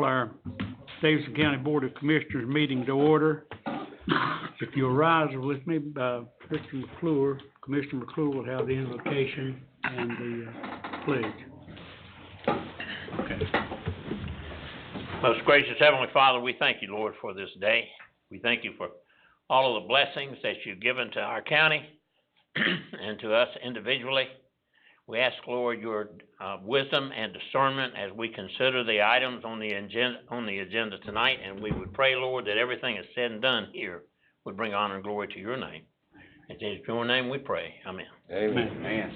call our Davidson County Board of Commissioners meeting to order. If you'll rise with me, Commissioner McClure will have the invocation and the pledge. Okay. Most gracious Heavenly Father, we thank you, Lord, for this day. We thank you for all of the blessings that you've given to our county and to us individually. We ask, Lord, your wisdom and discernment as we consider the items on the agenda tonight, and we would pray, Lord, that everything is said and done here would bring honor and glory to your name. And in your name we pray. Amen. Amen. Amen.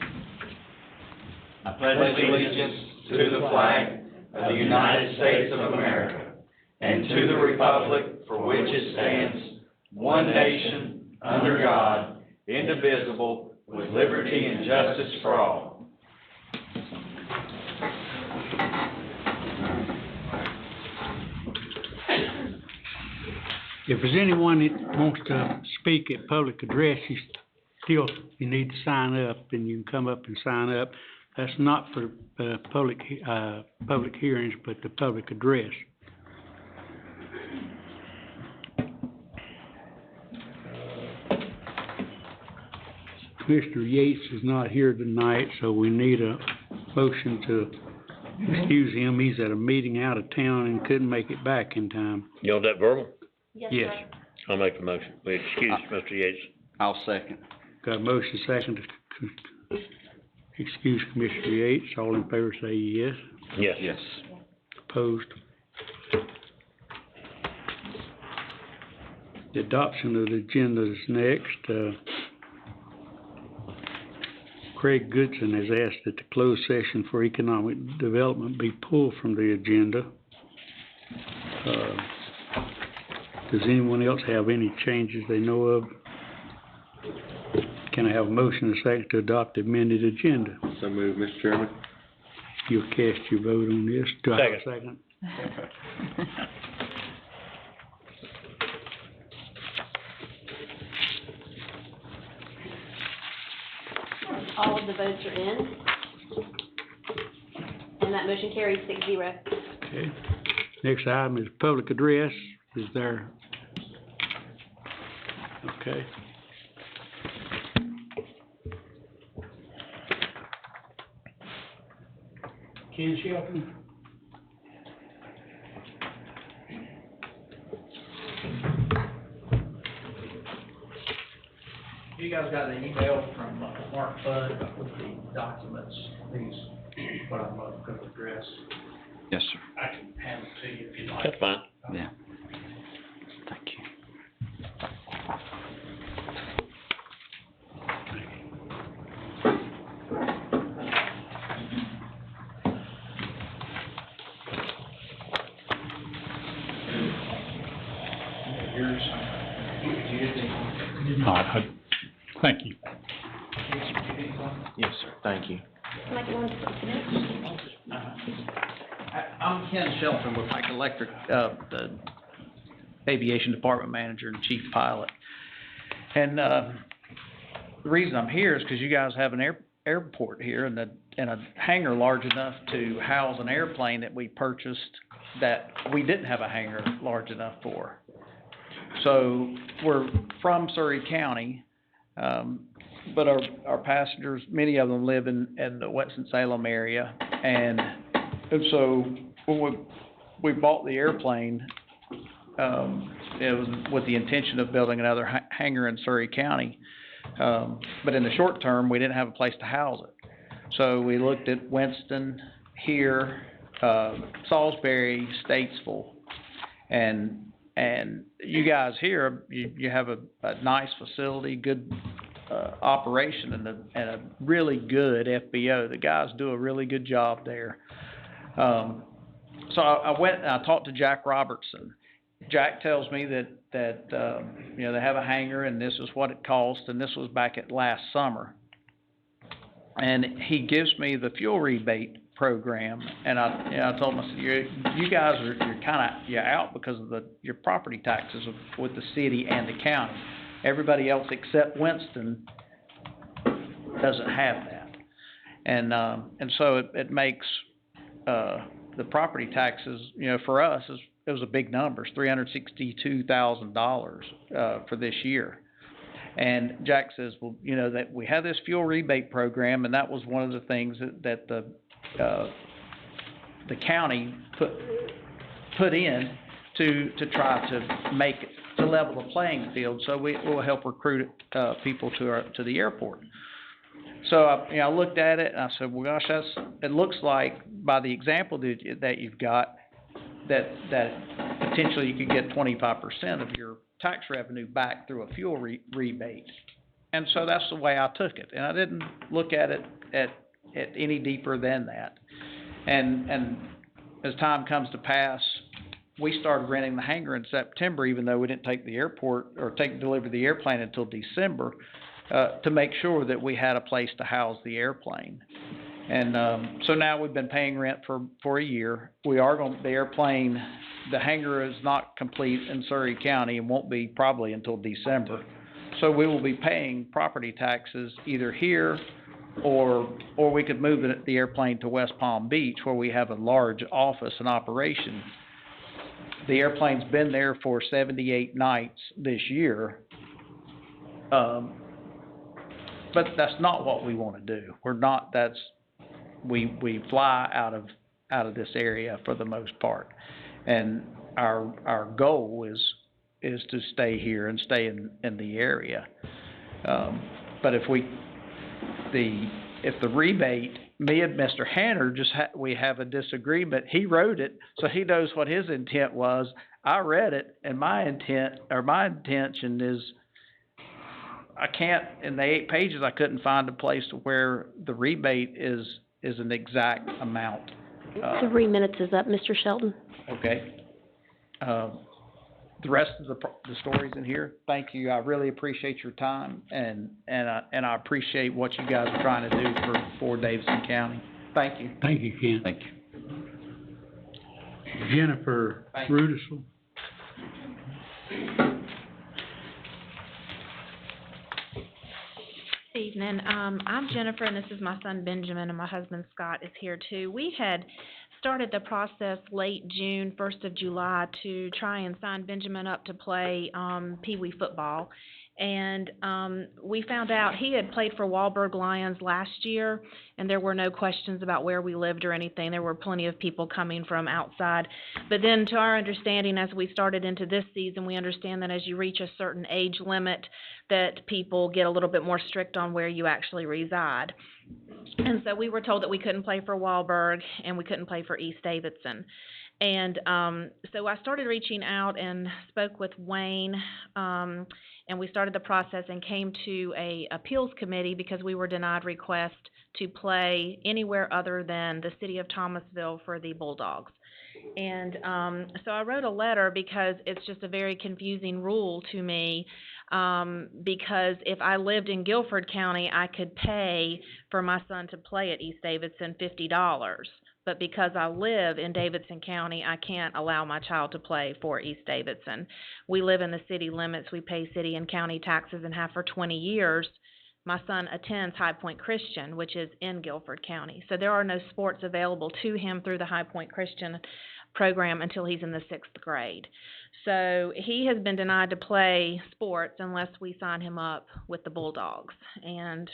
I pledge allegiance to the flag of the United States of America and to the republic for which it stands, one nation, under God, indivisible, with liberty and justice for all. If there's anyone that wants to speak at public address, you need to sign up, and you can come up and sign up. That's not for public hearings, but the public address. Commissioner Yates is not here tonight, so we need a motion to excuse him. He's at a meeting out of town and couldn't make it back in time. You want that verbal? Yes. I'll make the motion. We excuse Mr. Yates. I'll second. Got a motion second to excuse Commissioner Yates. All in favor say yes. Yes. Yes. Opposed? The adoption of the agenda is next. Craig Goodson has asked that the closed session for economic development be pulled from the agenda. Does anyone else have any changes they know of? Can I have a motion and a second to adopt the amended agenda? So moved, Mr. Chairman. You'll cast your vote on this. Do I have a second? All of the votes are in, and that motion carries 6-0. Okay. Next item is public address. Is there? Okay. Ken Shelton? You guys got an email from Mark Fudd with the documents, these, what I'm going to address. Yes, sir. I can hand it to you if you'd like. That's fine. Yeah. Thank you. Yours. All right, thank you. Yes, sir. Thank you. Somebody want to put it in? Thank you. I'm Ken Shelton with Pike Electric, the aviation department manager and chief pilot. And the reason I'm here is because you guys have an airport here and a hangar large enough to house an airplane that we purchased that we didn't have a hangar large enough for. So we're from Surry County, but our passengers, many of them live in the Winston-Salem area. And so when we bought the airplane, it was with the intention of building another hangar in Surry County. But in the short term, we didn't have a place to house it. So we looked at Winston here, Salisbury, Statesville, and you guys here, you have a nice facility, good operation, and a really good FBO. The guys do a really good job there. So I went and I talked to Jack Robertson. Jack tells me that they have a hangar and this is what it cost, and this was back at last summer. And he gives me the fuel rebate program, and I told him, I said, you guys you're kind of out because of your property taxes with the city and the county. Everybody else except Winston doesn't have that, and so it makes the property taxes, you know, for us, it was a big number, it's $362,000, for this year. And Jack says, well, you know, that we have this fuel rebate program, and that was one of the things that the county put in to try to make it, to level the playing field, so we will help recruit, people to the airport. So I looked at it and I said, well, gosh, it looks like by the example that you've got, that potentially you could get 25% of your tax revenue back through a fuel rebate. And so that's the way I took it, and I didn't look at it at any deeper than that. And as time comes to pass, we started renting the hangar in September, even though we didn't take the airport or take delivery of the airplane until December, to make sure that we had a place to house the airplane. And so now we've been paying rent for a year. We are going, the hangar is not complete in Surry County and won't be probably until December. So we will be paying property taxes either here or we could move the airplane to West Palm Beach, where we have a large office and operation. The airplane's been there for 78 nights this year. But that's not what we want to do. We fly out of this area for the most part. And our goal is to stay here and stay in the area. But if the rebate, me and Mr. Hanner we have a disagreement. He wrote it, so he knows what his intent was. I read it, and my intention is, I can't, in the 8 pages, I couldn't find a place where the rebate is an exact amount. 3 minutes is up, Mr. Shelton. Okay. The rest of the story's in here. Thank you. I really appreciate your time, and I appreciate what you guys are trying to do for Davidson County. Thank you. Thank you, Ken. Thank you. Jennifer Thank you. Rudisill. Evening. I'm Jennifer, and this is my son Benjamin, and my husband Scott is here too. We had started the process late June, 1st of July, to try and sign Benjamin up to play Pee Wee football. And we found out he had played for Wahlberg Lions last year, and there were no questions about where we lived or anything. There were plenty of people coming from outside. But then, to our understanding, as we started into this season, we understand that as you reach a certain age limit, that people get a little bit more strict on where you actually reside. And so we were told that we couldn't play for Wahlberg and we couldn't play for East Davidson. And so I started reaching out and spoke with Wayne, and we started the process and came to a appeals committee because we were denied request to play anywhere other than the city of Thomasville for the Bulldogs. And so I wrote a letter because it's just a very confusing rule to me, because if I lived in Guilford County, I could pay for my son to play at East Davidson $50. But because I live in Davidson County, I can't allow my child to play for East Davidson. We live in the city limits. We pay city and county taxes and have for 20 years. My son attends High Point Christian, which is in Guilford County. So there are no sports available to him through the High Point Christian program until he's in the 6th grade. So he has been denied to play sports unless we sign him up with the Bulldogs. And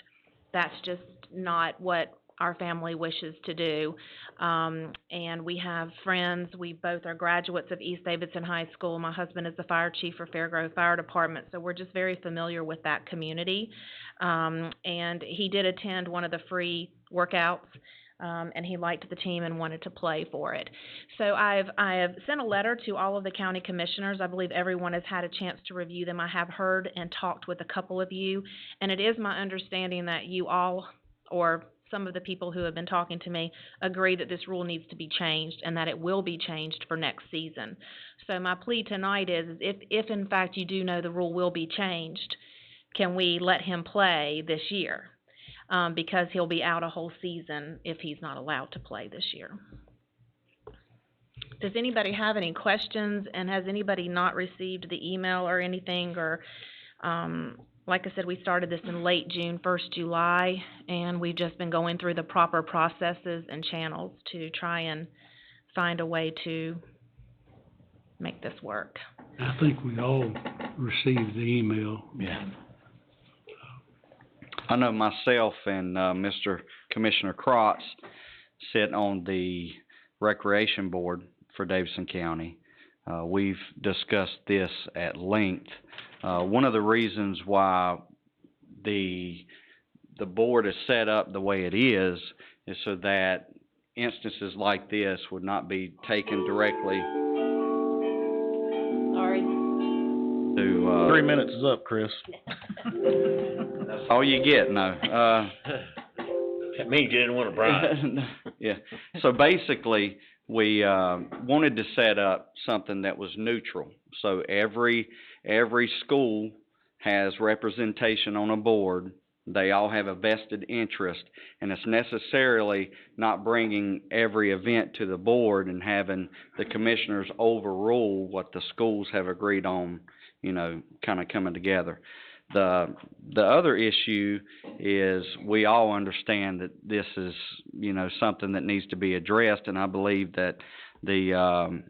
that's just not what our family wishes to do. And we have friends. We both are graduates of East Davidson High School. My husband is the fire chief for Fairgrove Fire Department, so we're just very familiar with that community. And he did attend one of the free workouts, and he liked the team and wanted to play for it. So I have sent a letter to all of the county commissioners. I believe everyone has had a chance to review them. I have heard and talked with a couple of you, and it is my understanding that you all, or some of the people who have been talking to me, agree that this rule needs to be changed and that it will be changed for next season. So my plea tonight is if in fact you do know the rule will be changed, can we let him play this year? Because he'll be out a whole season if he's not allowed to play this year. Does anybody have any questions, and has anybody not received the email or anything, or like I said, we started this in late June, 1st July, and we've just been going through the proper processes and channels to try and find a way to make this work. I think we all received the email. Yeah. I know myself and, Mr. Commissioner Crotts sit on the Recreation Board for Davidson County. We've discussed this at length. One of the reasons why the board is set up the way it is so that instances like this would not be taken directly Sorry. to, 3 minutes is up, Chris. that's all you get, no. That means you didn't want to bribe. Yeah, so basically, we, wanted to set up something that was neutral. So every school has representation on a board. They all have a vested interest, and it's necessarily not bringing every event to the board and having the commissioners overrule what the schools have agreed on, kind of coming together. The other issue is we all understand that this is, something that needs to be addressed, and I believe that the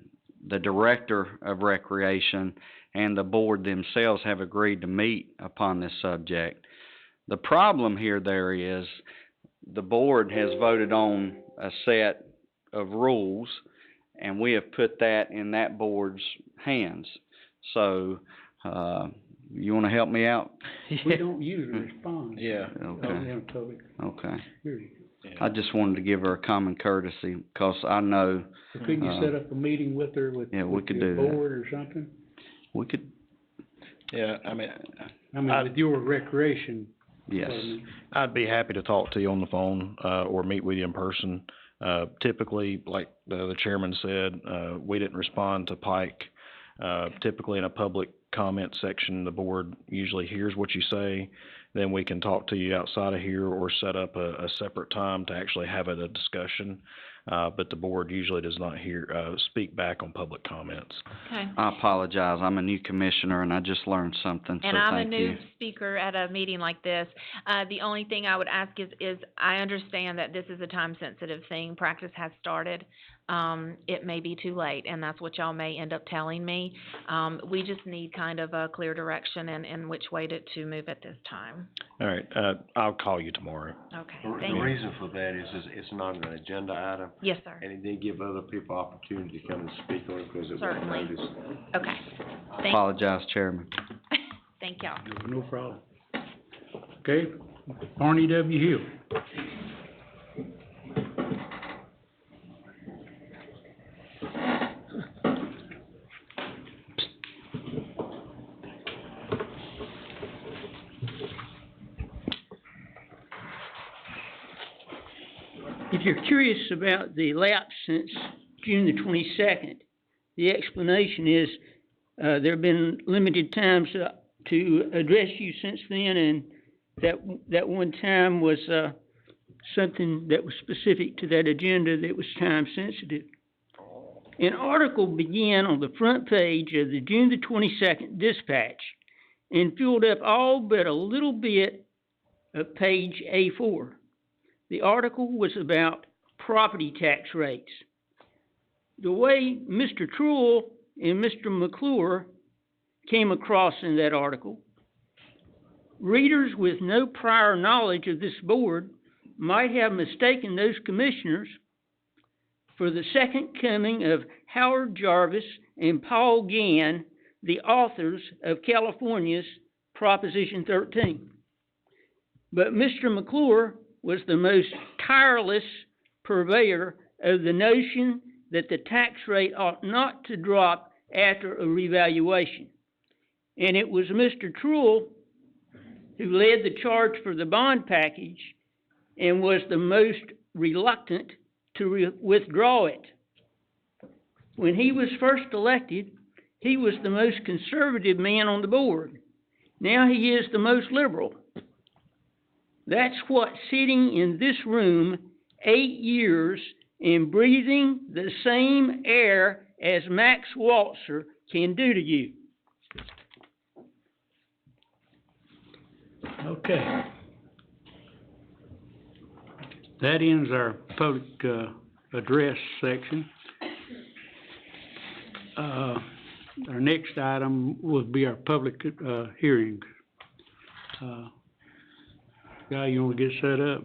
director of recreation and the board themselves have agreed to meet upon this subject. The problem there is the board has voted on a set of rules, and we have put that in that board's hands. So, you wanna help me out? We don't usually respond. Yeah. Okay, On public okay. security. I just wanted to give her a common courtesy, 'cause I know, So couldn't you set up a meeting with her, with Yeah, we with could your do that. board or something? we could, Yeah, I mean, With your recreation yes. department. I'd be happy to talk to you on the phone, or meet with you in person. Typically, like the chairman said, we didn't respond to Pike. Typically in a public comment section, the board usually hears what you say. Then we can talk to you outside of here or set up a separate time to actually have a discussion. But the board usually does not speak back on public comments. Okay. I apologize, I'm a new commissioner and I just learned something, so And I'm a thank new you. speaker at a meeting like this. The only thing I would ask is I understand that this is a time-sensitive thing. Practice has started. It may be too late, and that's what y'all may end up telling me. We just need kind of a clear direction and which way to move at this time. All right, I'll call you tomorrow. Okay, The thank you. reason for that is it's not an agenda item, Yes, sir. and it did give other people opportunity to come and speak on it because it was Certainly. noticed. Okay. Apologize, Chairman. Thank y'all. No problem. Okay, Barney W. Hill. If you're curious about the lapse since June the 22nd, the explanation is there have been limited times to address you since then, and that one time was something that was specific to that agenda that was time sensitive. An article began on the front page of the June the 22nd dispatch and filled up all but a little bit of page A4. The article was about property tax rates. The way Mr. Truill and Mr. McClure came across in that article, readers with no prior knowledge of this board might have mistaken those commissioners for the second coming of Howard Jarvis and Paul Gann, the authors of California's Proposition 13. But Mr. McClure was the most tireless purveyor of the notion that the tax rate ought not to drop after a revaluation. And it was Mr. Truill who led the charge for the bond package and was the most reluctant to withdraw it. When he was first elected, he was the most conservative man on the board. Now he is the most liberal. That's what sitting in this room 8 years and breathing the same air as Max Walzer can do to you. Okay. That ends our public, address section. Our next item would be our public, hearing. Guy, you wanna get set up?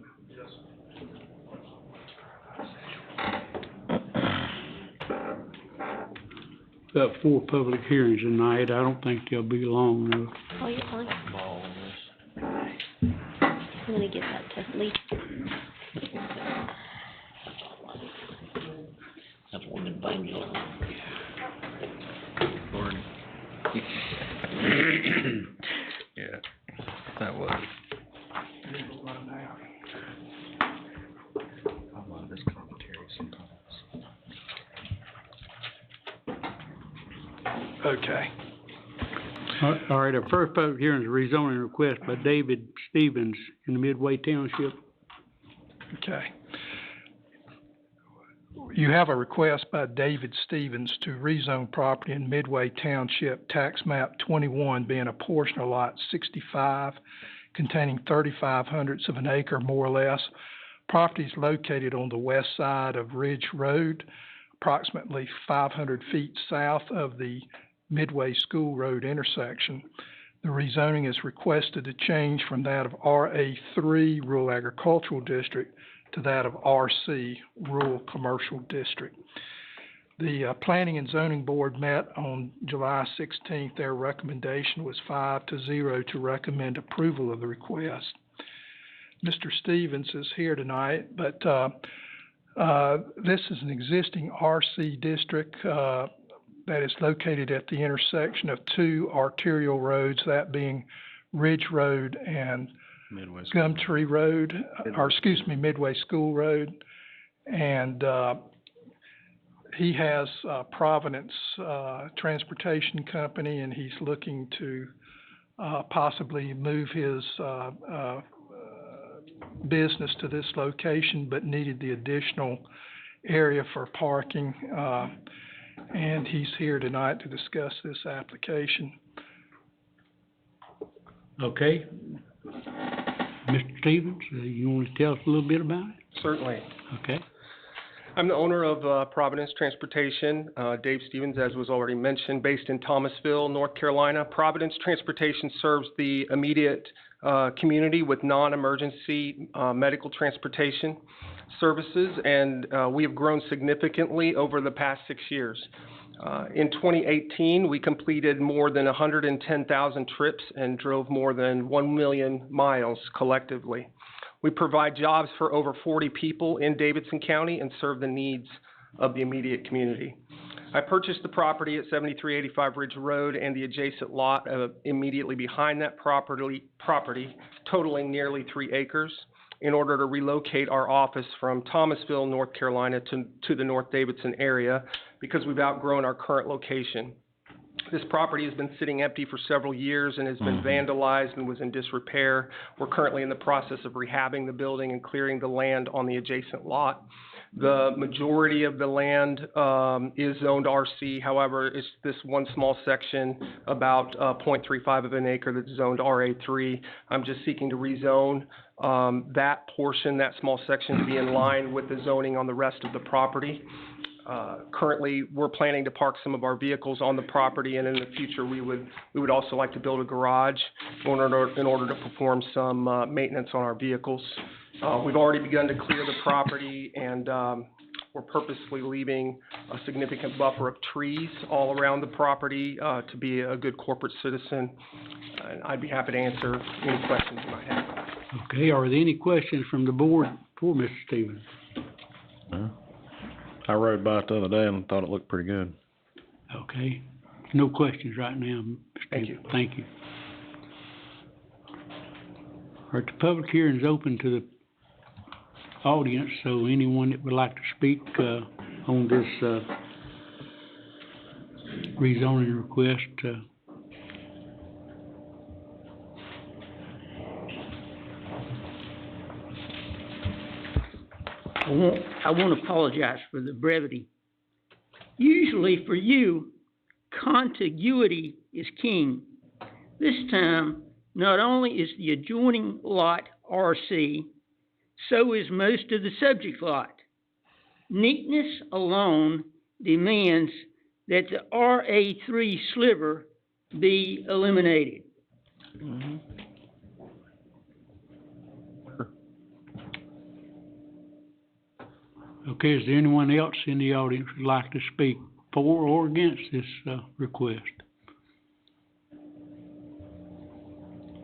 Got 4 public hearings tonight. I don't think they'll be long though. Oh, you're fine. I'm gonna get that to Lisa. That's one of the things. Yeah, that was. I love this commentary sometimes. Okay. All right, our first public hearing is a rezoning request by David Stevens in the Midway Township. Okay. You have a request by David Stevens to rezone property in Midway Township, tax map 21 being a portion of lot 65 containing 3/500 of an acre more or less. Property is located on the west side of Ridge Road, approximately 500 feet south of the Midway School Road intersection. The rezoning is requested to change from that of RA3 Rural Agricultural District to that of RC Rural Commercial District. The Planning and Zoning Board met on July 16th. Their recommendation was 5-0 to recommend approval of the request. Mr. Stevens is here tonight, but this is an existing RC district that is located at the intersection of 2 arterial roads, that being Ridge Road and Gumtree Road, Midway School Road. And he has Providence Transportation Company, and he's looking to possibly move his business to this location, but needed the additional area for parking. And he's here tonight to discuss this application. Okay. Mr. Stevens, you want to tell us a little bit about it? Certainly. Okay. I'm the owner of Providence Transportation, Dave Stevens, as was already mentioned, based in Thomasville, North Carolina. Providence Transportation serves the immediate community with non-emergency medical transportation services, and we have grown significantly over the past 6 years. In 2018, we completed more than 110,000 trips and drove more than 1 million miles collectively. We provide jobs for over 40 people in Davidson County and serve the needs of the immediate community. I purchased the property at 7385 Ridge Road and the adjacent lot immediately behind that property totaling nearly 3 acres in order to relocate our office from Thomasville, North Carolina to the North Davidson area because we've outgrown our current location. This property has been sitting empty for several years and has been vandalized and was in disrepair. We're currently in the process of rehabbing the building and clearing the land on the adjacent lot. The majority of the land is zoned RC. However, it's this one small section, about 0.35 of an acre, that's zoned RA3. I'm just seeking to rezone that portion, that small section, to be in line with the zoning on the rest of the property. Currently, we're planning to park some of our vehicles on the property, and in the future, we would also like to build a garage in order to perform some maintenance on our vehicles. We've already begun to clear the property, and we're purposely leaving a significant buffer of trees all around the property to be a good corporate citizen. And I'd be happy to answer any questions you might have. Okay, are there any questions from the board for Mr. Stevens? I rode by it the other day and thought it looked pretty good. Okay, no questions right now, Mr. Thank Stevens. you. Thank you. All right, the public hearing is open to the audience, so anyone that would like to speak on this rezoning request, I want to apologize for the brevity. Usually for you, contiguity is king. This time, not only is the adjoining lot RC, so is most of the subject lot. Neatness alone demands that the RA3 sliver be eliminated. Okay, is there anyone else in the audience who'd like to speak for or against this, request?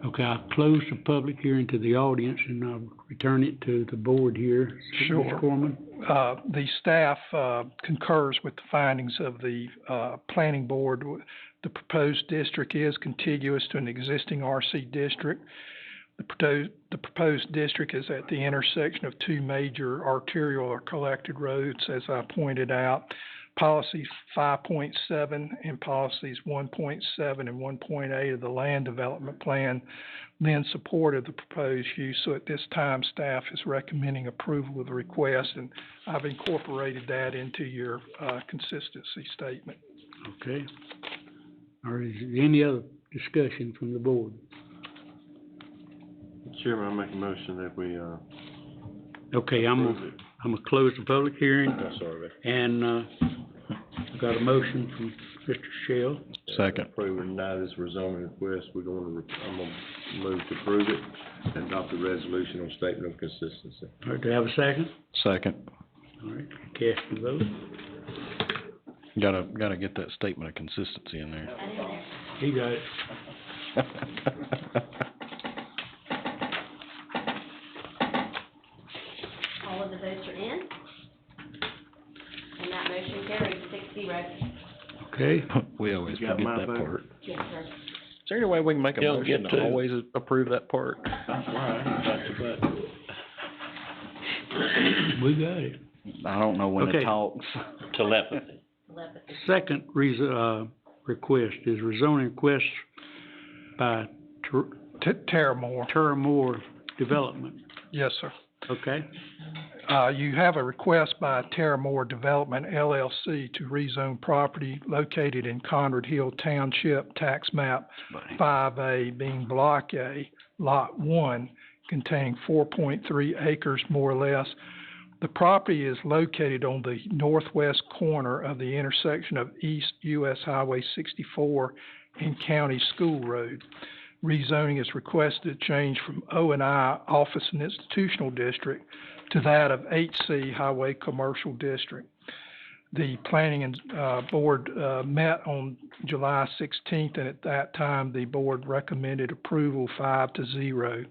Okay, I'll close the public hearing to the audience and I'll return it to the board here. Sure. Mr. Corman? The staff, concurs with the findings of the, planning board. The proposed district is contiguous to an existing RC district. The proposed district is at the intersection of two major arterial or collected roads, as I pointed out. Policy 5.7 and policies 1.7 and 1.8 of the land development plan lend support of the proposed use. So at this time, staff is recommending approval of the request, and I've incorporated that into your consistency statement. Okay. Or is there any other discussion from the board? Chairman, I make a motion that we, Okay, approve it. I'm gonna close the public hearing, I'm sorry. and, I've got a motion from Mr. Shell. Second. Approve or deny this rezoning request, I'm gonna move to approve it and adopt the resolution on statement of consistency. All right, do I have a second? Second. All right, cast your vote. Gotta get that statement of consistency in there. He got it. All of the votes are in. And that motion carries 6-0. Okay, We always You got forget my that vote? part. Yes, sir. Is there any way we can make a He'll motion get to to- always approve that part? That's right. we got it. I don't know when Okay. it talks. Telepathy. Telepathy. Second request is rezoning request by Terramore. Terramore Development. Yes, sir. Okay, You have a request by Terramore Development LLC to rezone property located in Conrad Hill Township, tax map 5A, being Block A, Lot 1, containing 4.3 acres more or less. The property is located on the northwest corner of the intersection of East US Highway 64 and County School Road. Rezoning is requested to change from O&I Office and Institutional District to that of HC Highway Commercial District. The planning and board met on July 16th, and at that time, the board recommended approval 5-0.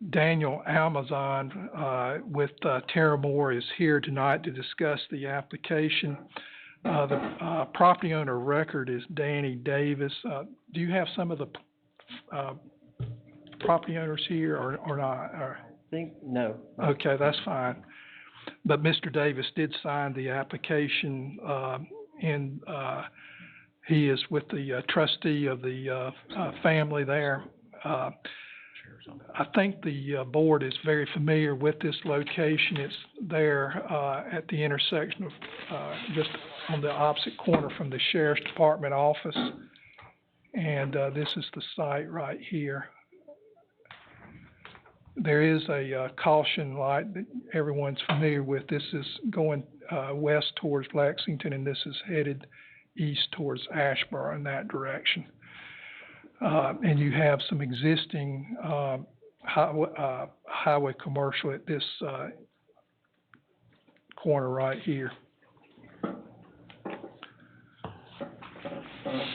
Daniel Almazan with Terramore is here tonight to discuss the application. The property owner record is Danny Davis. Do you have some of the property owners here or not? Or? No. Okay, that's fine. But Mr. Davis did sign the application, and he is with the trustee of the family there. I think the board is very familiar with this location. It's there at the intersection of just on the opposite corner from the Sheriff's Department office. And this is the site right here. There is a caution light that everyone's familiar with. This is going west towards Lexington, and this is headed east towards Asheboro in that direction. And you have some existing highway commercial at this corner right here.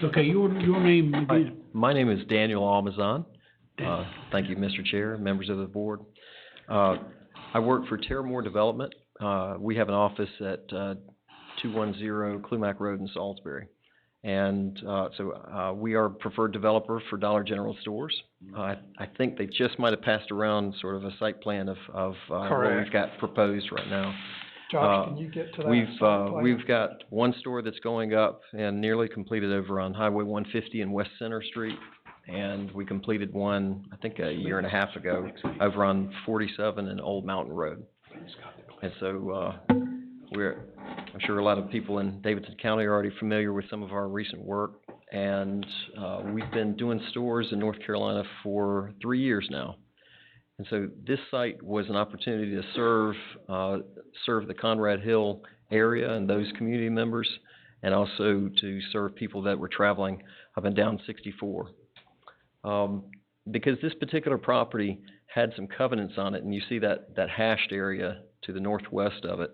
okay, your name again? My name is Daniel Almazan. Thank you, Mr. Chair, members of the board. I work for Terramore Development. We have an office at 210 Clumac Road in Salisbury. And so we are a preferred developer for Dollar General stores. I think they just might have passed around sort of a site plan of what we've got proposed right now. Josh, can you get to that site plan? We've got one store that's going up and nearly completed over on Highway 150 and West Center Street. And we completed one, I think, a year and a half ago over on 47 and Old Mountain Road. And so I'm sure a lot of people in Davidson County are already familiar with some of our recent work. And we've been doing stores in North Carolina for 3 years now. And so this site was an opportunity to serve the Conrad Hill area and those community members, and also to serve people that were traveling up and down 64. Because this particular property had some covenants on it, and you see that hashed area to the northwest of it,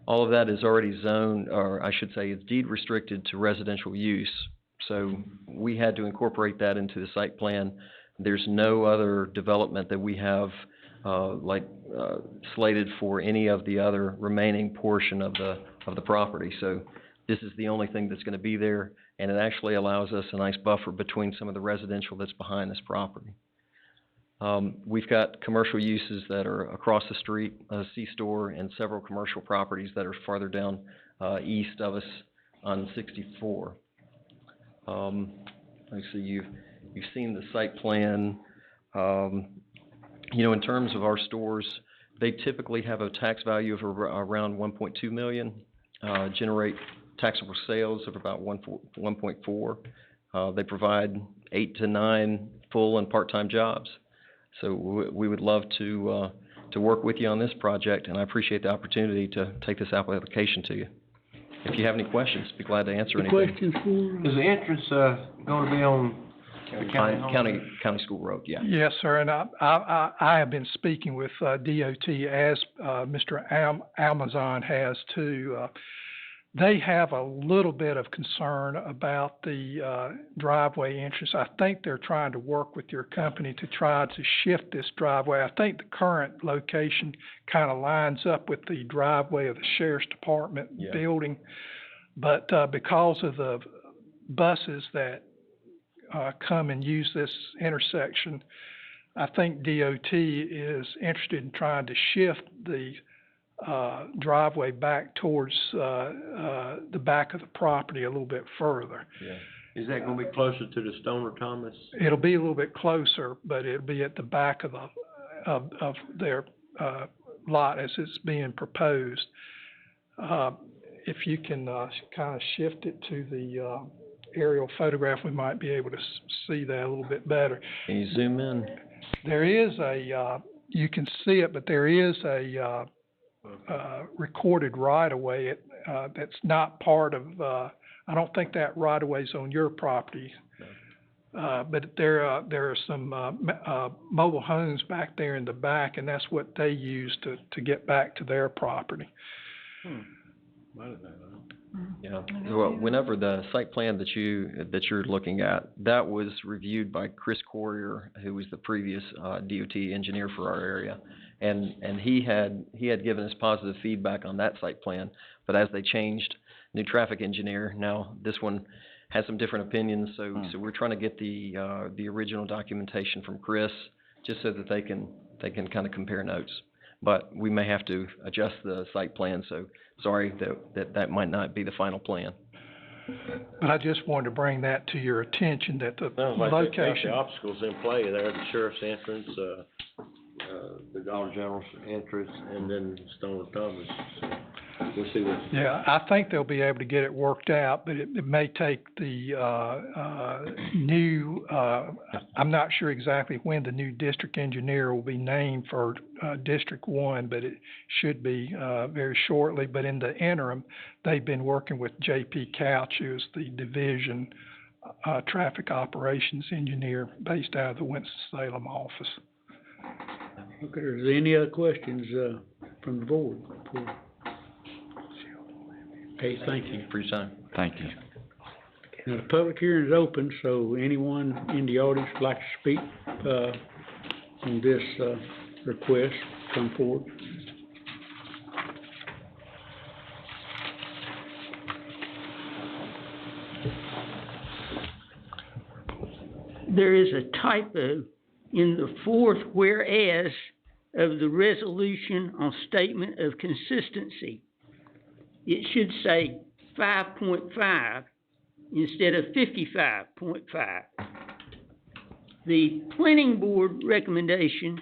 all of that is already zoned, or I should say it's deed restricted to residential use. So we had to incorporate that into the site plan. There's no other development that we have slated for any of the other remaining portion of the property. So this is the only thing that's going to be there, and it actually allows us a nice buffer between some of the residential that's behind this property. We've got commercial uses that are across the street, a C-store, and several commercial properties that are farther down east of us on 64. Let's see, you've seen the site plan. In terms of our stores, they typically have a tax value of around 1.2 million, generate taxable sales of about 1.4. They provide 8 to 9 full and part-time jobs. So we would love to work with you on this project, and I appreciate the opportunity to take this application to you. If you have any questions, be glad to answer anything. Questions for? Is the entrance, gonna be on the County School Road, yeah. Yes, sir, and I have been speaking with DOT as Mr. Almazan has too. They have a little bit of concern about the driveway entrance. I think they're trying to work with your company to try to shift this driveway. I think the current location kind of lines up with the driveway of the Sheriff's Department building. But because of the buses that come and use this intersection, I think DOT is interested in trying to shift the driveway back towards the back of the property a little bit further. Yeah. Is that gonna be closer to the Stoner Thomas? It'll be a little bit closer, but it'll be at the back of their lot as it's being proposed. If you can kind of shift it to the aerial photograph, we might be able to see that a little bit better. Can you zoom in? There is you can see it, but there is a recorded right-of-way that's not part of, I don't think that right-of-way's on your property. But there are some mobile homes back there in the back, and that's what they use to get back to their property. Yeah, well, whenever the site plan that you're looking at, that was reviewed by Chris Corrier, who was the previous DOT engineer for our area. And he had given us positive feedback on that site plan, but as they changed, new traffic engineer, now this one has some different opinions, so we're trying to get the original documentation from Chris, just so that they can kind of compare notes. But we may have to adjust the site plan, so sorry that might not be the final plan. But I just wanted to bring that to your attention, that the Sounds like they've got location. the obstacles in play there, the sheriff's entrance, the Dollar General's entrance, and then Stoner Thomas. So we'll see what. Yeah, I think they'll be able to get it worked out, but it may take the new, I'm not sure exactly when the new district engineer will be named for District 1, but it should be very shortly. But in the interim, they've been working with J.P. Couch, who's the division traffic operations engineer based out of the Winston-Salem office. Okay, is there any other questions, from the board? Okay, thank you. For your time. Thank you. Now, the public hearing is open, so anyone in the audience would like to speak, on this, request, come forward. There is a typo in the fourth whereas of the resolution on statement of consistency. It should say 5.5 instead of 55.5. The planning board recommendation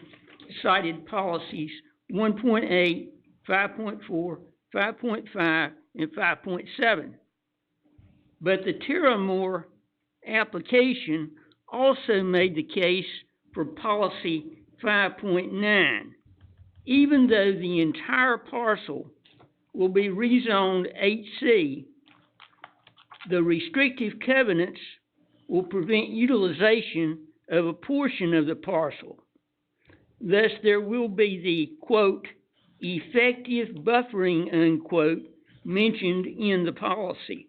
cited policies 1.8, 5.4, 5.5, and 5.7. But the Terramore application also made the case for policy 5.9, even though the entire parcel will be rezoned HC. The restrictive covenants will prevent utilization of a portion of the parcel. Thus, there will be the, quote, effective buffering, unquote, mentioned in the policy.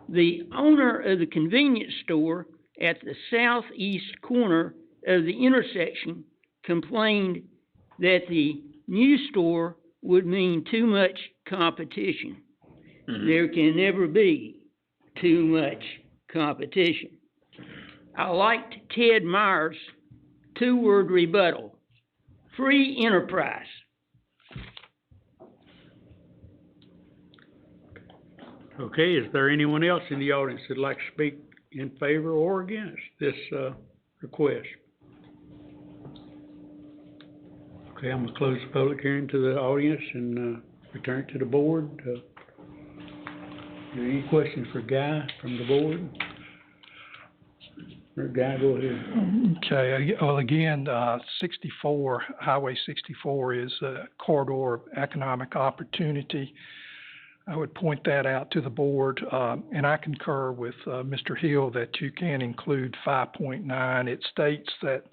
The owner of the convenience store at the southeast corner of the intersection complained that the new store would mean too much competition. There can never be too much competition. I liked Ted Myers' two-word rebuttal: free enterprise. Okay, is there anyone else in the audience that'd like to speak in favor or against this, request? Okay, I'm gonna close the public hearing to the audience and, return it to the board. Any questions for Guy from the board? Or Guy, go ahead. Okay, well, again, 64, Highway 64 is a corridor of economic opportunity. I would point that out to the board, and I concur with Mr. Hill that you can include 5.9. It states that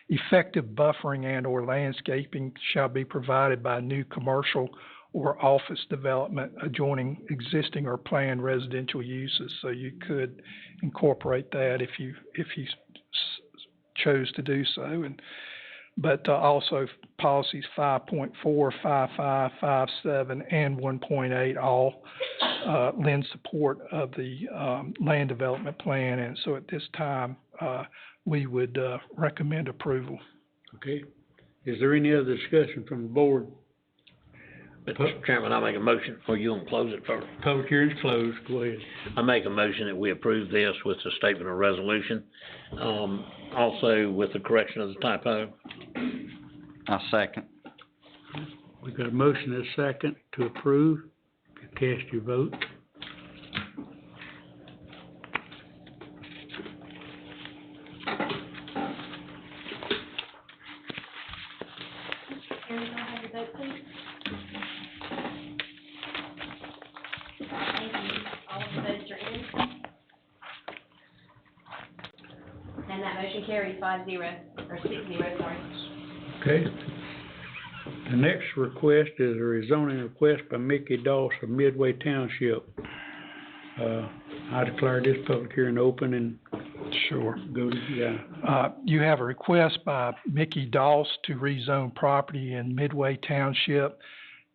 effective buffering and or landscaping shall be provided by new commercial or office development adjoining existing or planned residential uses. So you could incorporate that if you chose to do so. But also policies 5.4, 5.5, 5.7, and 1.8 all lend support of the land development plan. And so at this time, we would recommend approval. Okay. Is there any other discussion from the board? Mr. Chairman, I make a motion, or you want to close it first? Public hearing's closed. Go ahead. I make a motion that we approve this with the statement of resolution, also with the correction of the typo. I second. We've got a motion and a second to approve. If you cast your vote. Karen, can I have your vote, please? Thank you. All of the votes are in. And that motion carries 5-0, or 6-0, sorry. Okay. The next request is a rezoning request by Mickey Doss of Midway Township. I declare this public hearing open and Sure. go to, yeah. You have a request by Mickey Doss to rezone property in Midway Township,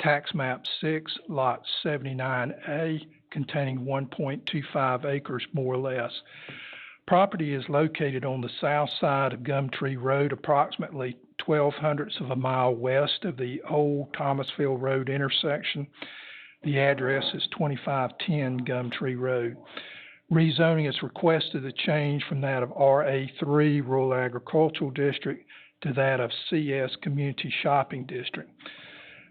tax map 6, lot 79A, containing 1.25 acres more or less. Property is located on the south side of Gumtree Road, approximately 0.12 of a mile west of the old Thomasville Road intersection. The address is 2510 Gumtree Road. Rezoning is requested to change from that of RA3 Rural Agricultural District to that of CS Community Shopping District.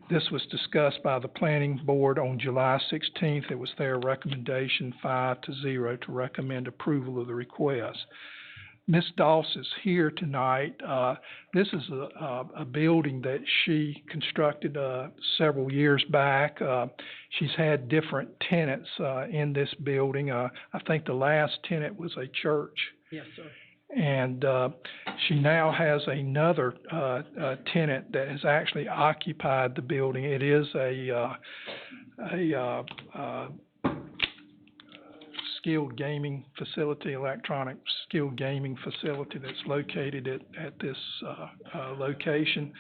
This was discussed by the Planning Board on July 16th. It was their recommendation 5-0 to recommend approval of the request. Ms. Doss is here tonight. This is a building that she constructed several years back. She's had different tenants in this building. I think the last tenant was a church. Yes, sir. And she now has another tenant that has actually occupied the building. It is a skilled gaming facility, electronic skilled gaming facility that's located at this location.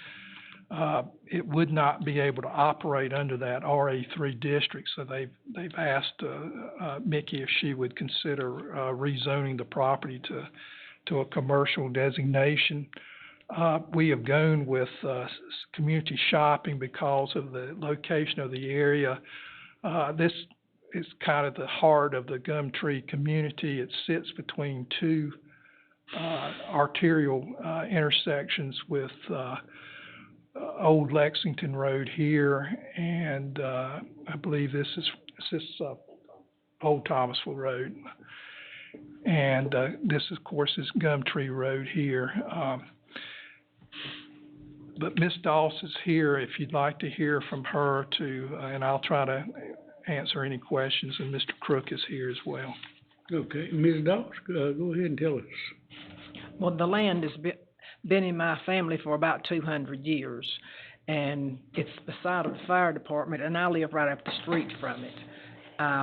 It would not be able to operate under that RA3 district, so they've asked Mickey if she would consider rezoning the property to a commercial designation. We have gone with community shopping because of the location of the area. This is kind of the heart of the Gumtree community. It sits between two arterial intersections with Old Lexington Road here, and I believe this is Old Thomasville Road. And this, of course, is Gumtree Road here. But Ms. Doss is here if you'd like to hear from her and I'll try to answer any questions, and Mr. Crook is here as well. Okay, Ms. Doss, go ahead and tell us. Well, the land has been in my family for about 200 years, and it's beside of the fire department, and I live right up the street from it.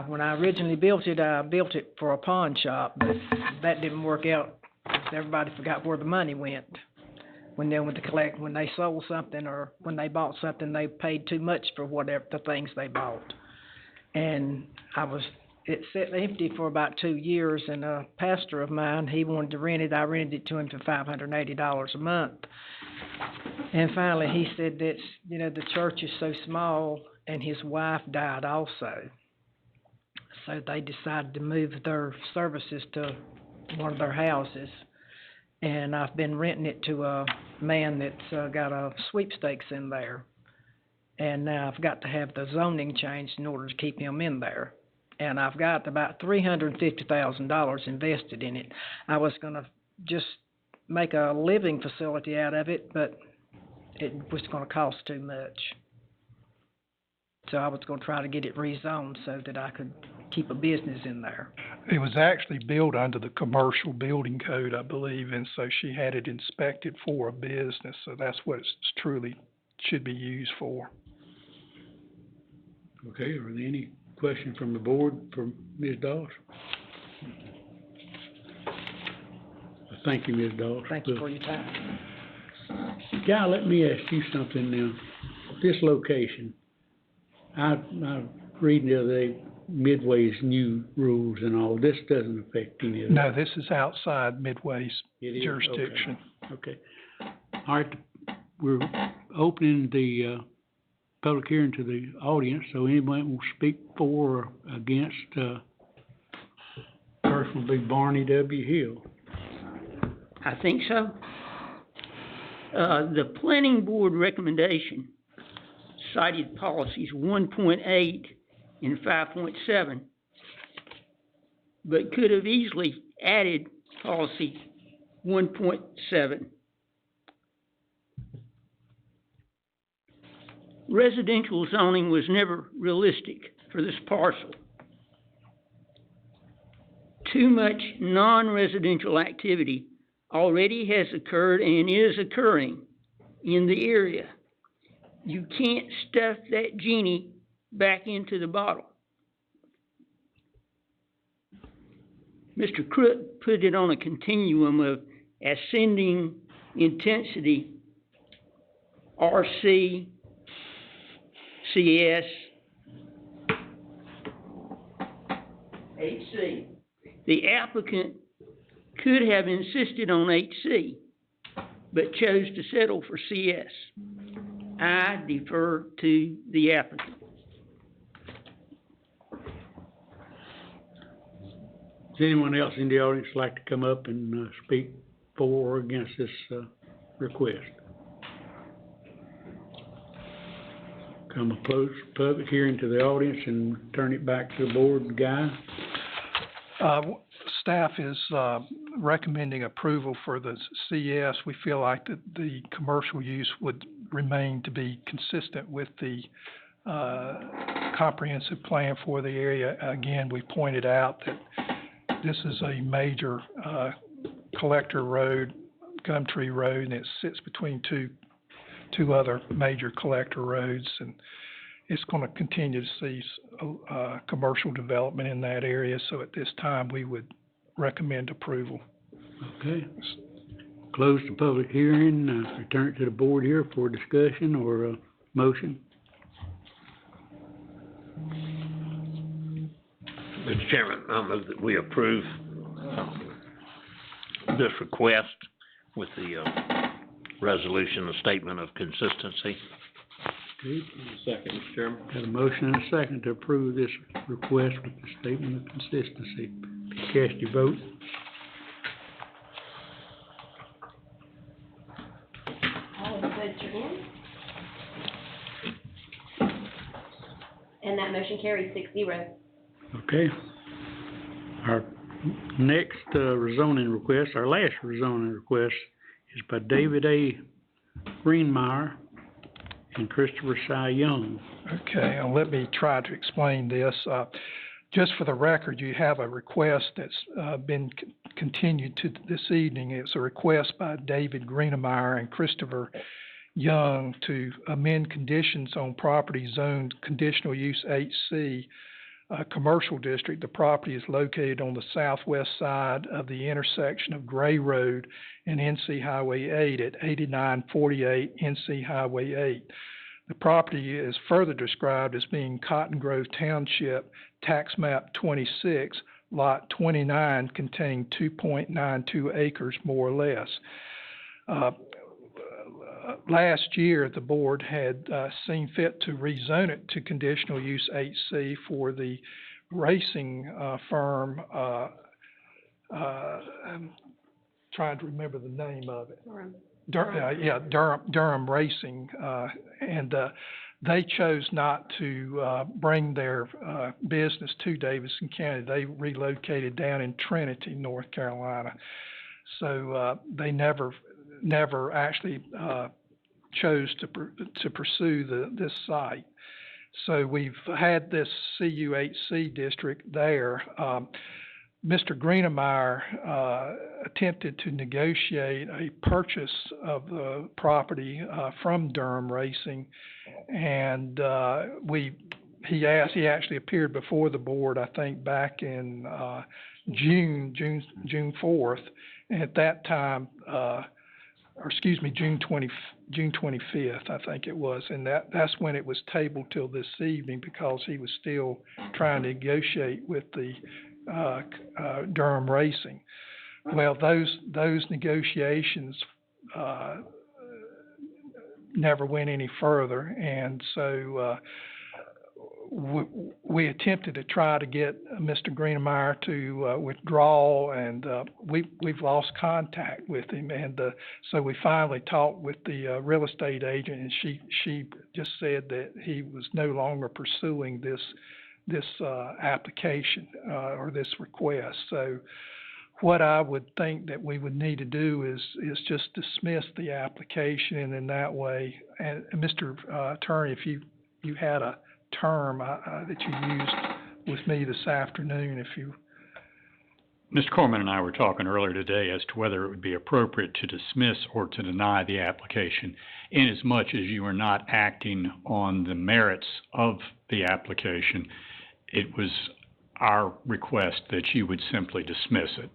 When I originally built it, I built it for a pawn shop, but that didn't work out, 'cause everybody forgot where the money went. When they went to collect, when they sold something or when they bought something, they paid too much for whatever the things they bought. And it sat empty for about 2 years, and a pastor of mine, he wanted to rent it. I rented it to him for $580 a month. And finally, he said that, the church is so small, and his wife died also. So they decided to move their services to one of their houses. And I've been renting it to a man that's got a sweepstakes in there. And now I've got to have the zoning changed in order to keep him in there. And I've got about $350,000 invested in it. I was gonna just make a living facility out of it, but it was gonna cost too much. So I was gonna try to get it rezoned so that I could keep a business in there. It was actually built under the commercial building code, I believe, and so she had it inspected for a business, so that's what it's truly should be used for. Okay, are there any questions from the board for Ms. Doss? Thank you, Ms. Doss. Thank you for your time. Guy, let me ask you something now. This location, I reading the other day, Midway's new rules and all, this doesn't affect any of that? No, this is outside Midway's It is? jurisdiction. Okay. All right, we're opening the, public hearing to the audience, so anyone will speak for or against, first will be Barney W. Hill. I think so. The planning board recommendation cited policies 1.8 and 5.7, but could have easily added policy 1.7. Residential zoning was never realistic for this parcel. Too much non-residential activity already has occurred and is occurring in the area. You can't stuff that genie back into the bottle. Mr. Crook put it on a continuum of ascending intensity, RC, CS, HC. The applicant could have insisted on HC, but chose to settle for CS. I defer to the applicant. Does anyone else in the audience like to come up and speak for or against this request? Come a close public hearing to the audience and turn it back to the board. Guy? Staff is recommending approval for the CS. We feel like the commercial use would remain to be consistent with the comprehensive plan for the area. Again, we pointed out that this is a major collector road, Gumtree Road, and it sits between two other major collector roads, and it's going to continue to see commercial development in that area. So at this time, we would recommend approval. Okay. Close the public hearing, return it to the board here for discussion or a motion. Mr. Chairman, I move that we approve this request with the resolution, a statement of consistency. Okay. Second, Mr. Chairman. Got a motion and a second to approve this request with the statement of consistency. Cast your vote. All of the votes are in. And that motion carries 6-0. Okay. Our next rezoning request, our last rezoning request is by David A. Greenmeyer and Christopher Cy Young. Okay, and let me try to explain this. Just for the record, you have a request that's been continued to this evening. It's a request by David Greenmeyer and Christopher Young to amend conditions on property zoned conditional use HC, commercial district. The property is located on the southwest side of the intersection of Gray Road and NC Highway 8 at 8948 NC Highway 8. The property is further described as being Cotton Grove Township, tax map 26, lot 29, containing 2.92 acres more or less. Last year, the board had seen fit to rezone it to conditional use HC for the racing firm. I'm trying to remember the name of it. Durham Racing, and they chose not to bring their business to Davidson County. They relocated down in Trinity, North Carolina. So they never actually chose to pursue this site. So we've had this CUHC district there. Mr. Greenmeyer attempted to negotiate a purchase of the property from Durham Racing, and he actually appeared before the board, I think, back in June 4th, and at that time, June 25th, I think it was, and that's when it was tabled till this evening because he was still trying to negotiate with the Durham Racing. Well, those negotiations never went any further, and so we attempted to try to get Mr. Greenmeyer to withdraw, and we've lost contact with him, and so we finally talked with the real estate agent, and she just said that he was no longer pursuing this application or this request. So what I would think that we would need to do is just dismiss the application, and in that way, and Mr. Attorney, if you had a term that you used with me this afternoon, if you... Mr. Corman and I were talking earlier today as to whether it would be appropriate to dismiss or to deny the application, inasmuch as you are not acting on the merits of the application. It was our request that you would simply dismiss it.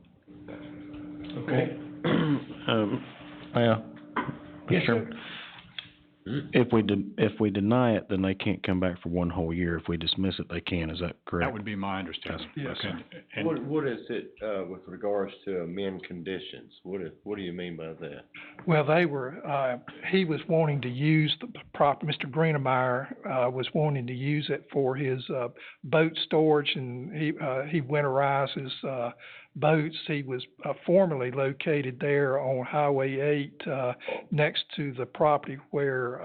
Okay. Yes, sure. If we deny it, then they can't come back for one whole year. If we dismiss it, they can. Is that correct? That would be my understanding. Yes, Okay. sir. And What is it, with regards to amend conditions? What do you mean by that? Well, he was wanting to use the Mr. Greenmeyer was wanting to use it for his boat storage, and he winterizes boats. He was formerly located there on Highway 8 next to the property where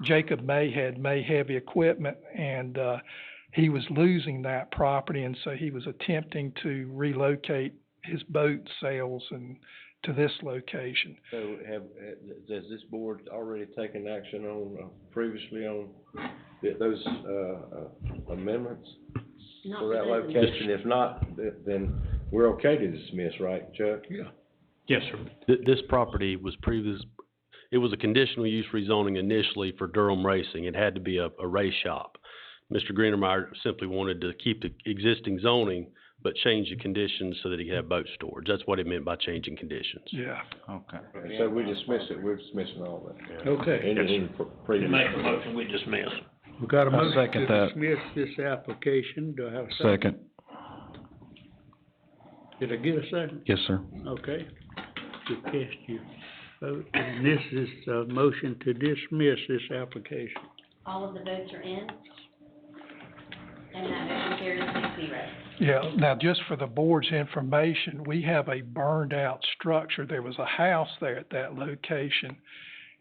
Jacob May had May Heavy Equipment, and he was losing that property, and so he was attempting to relocate his boat sales and to this location. So has this board already taken action on, previously on those amendments Not for that for those location? If not, then we're okay to dismiss, right, Chuck? Yeah. yes, sir. This property was it was a conditional use rezoning initially for Durham Racing. It had to be a race shop. Mr. Greenmeyer simply wanted to keep the existing zoning, but change the conditions so that he could have boat storage. That's what it meant by changing conditions. Yeah. Okay. So we dismiss it, we're dismissing all that. Okay. Anything previous. Make a motion, we dismiss. We got a I'll motion second to that. dismiss this application. Do I have a second? Second. Did I get a second? Yes, sir. Okay. You cast your vote, and this is a motion to dismiss this application. All of the votes are in, and that motion carries 6-0. Yeah, now just for the board's information, we have a burned out structure. There was a house there at that location,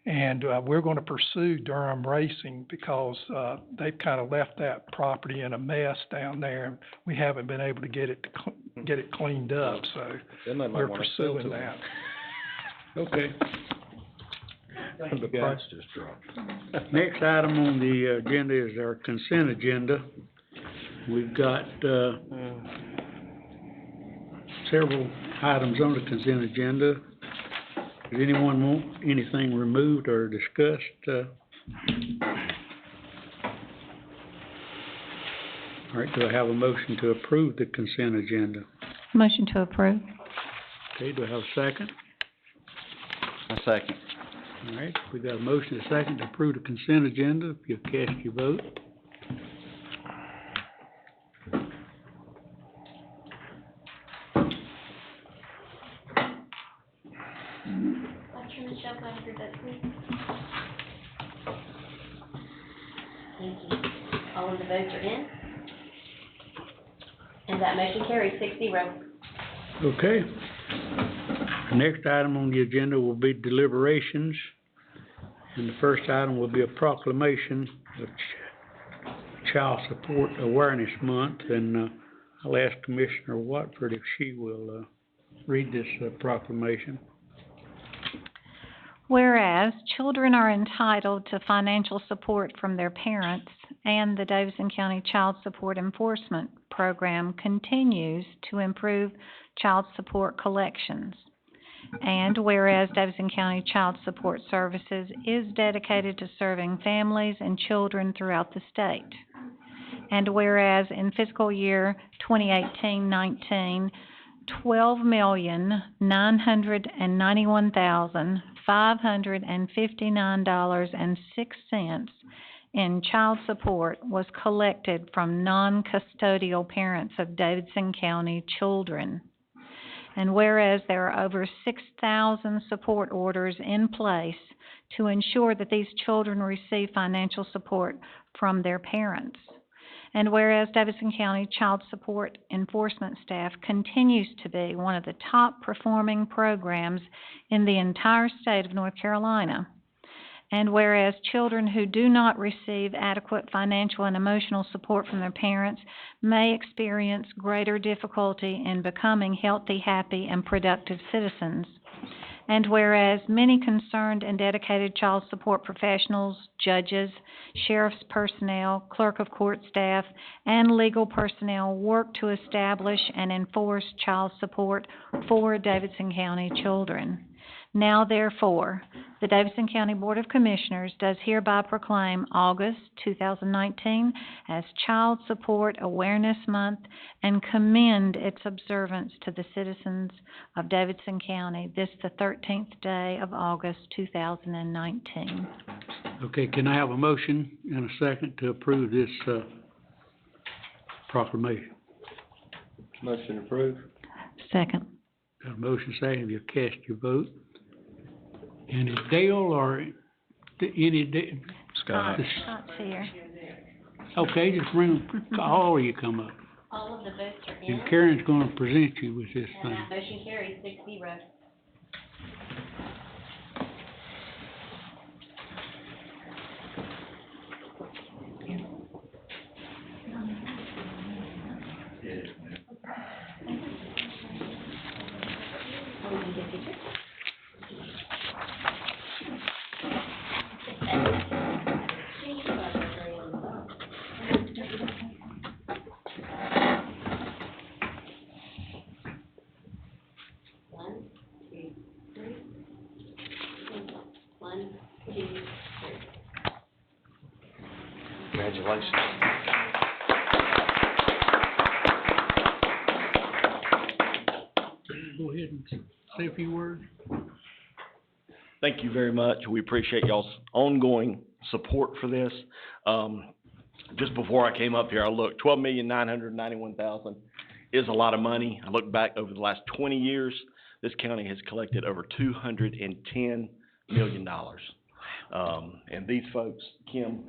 and we're going to pursue Durham Racing because they've kind of left that property in a mess down there, and we haven't been able to get it cleaned up, so Then they might we're wanna sell pursuing to them. that. Okay. Thank you, The guys. price just dropped. Next item on the agenda is our consent agenda. We've got, several items on the consent agenda. Does anyone want anything removed or discussed? All right, do I have a motion to approve the consent agenda? Motion to approve. Okay, do I have a second? A second. All right, we got a motion, a second to approve the consent agenda. If you'll cast your vote. Chairman Shuffler, I have your vote, please. Thank you. All of the votes are in. And that motion carries 6-0. Okay. The next item on the agenda will be deliberations. And the first item will be a proclamation of Child Support Awareness Month. And, I'll ask Commissioner Watford if she will, read this proclamation. Whereas children are entitled to financial support from their parents, and the Davidson County Child Support Enforcement Program continues to improve child support collections. And whereas Davidson County Child Support Services is dedicated to serving families and children throughout the state. And whereas in fiscal year 2018-19, $12,991,559.06 in child support was collected from non-custodial parents of Davidson County children. And whereas there are over 6,000 support orders in place to ensure that these children receive financial support from their parents. And whereas Davidson County Child Support Enforcement staff continues to be one of the top performing programs in the entire state of North Carolina. And whereas children who do not receive adequate financial and emotional support from their parents may experience greater difficulty in becoming healthy, happy, and productive citizens. And whereas many concerned and dedicated child support professionals, judges, sheriff's personnel, clerk of court staff, and legal personnel work to establish and enforce child support for Davidson County children. Now therefore, the Davidson County Board of Commissioners does hereby proclaim August 2019 as Child Support Awareness Month and commend its observance to the citizens of Davidson County this the 13th day of August 2019. Okay, can I have a motion and a second to approve this, proclamation? Motion approved. Second. Got a motion second, you cast your vote. And is Dale or Scott's here. Okay, just bring, all of you come up. All of the votes are in. And Karen's gonna present you with this And thing. that motion carries 6-0. Congratulations. Go ahead and say a few words. Thank you very much. We appreciate y'all's ongoing support for this. Just before I came up here, I looked, $12,991,000 is a lot of money. I looked back over the last 20 years, this county has collected over $210 million. And these folks, Kim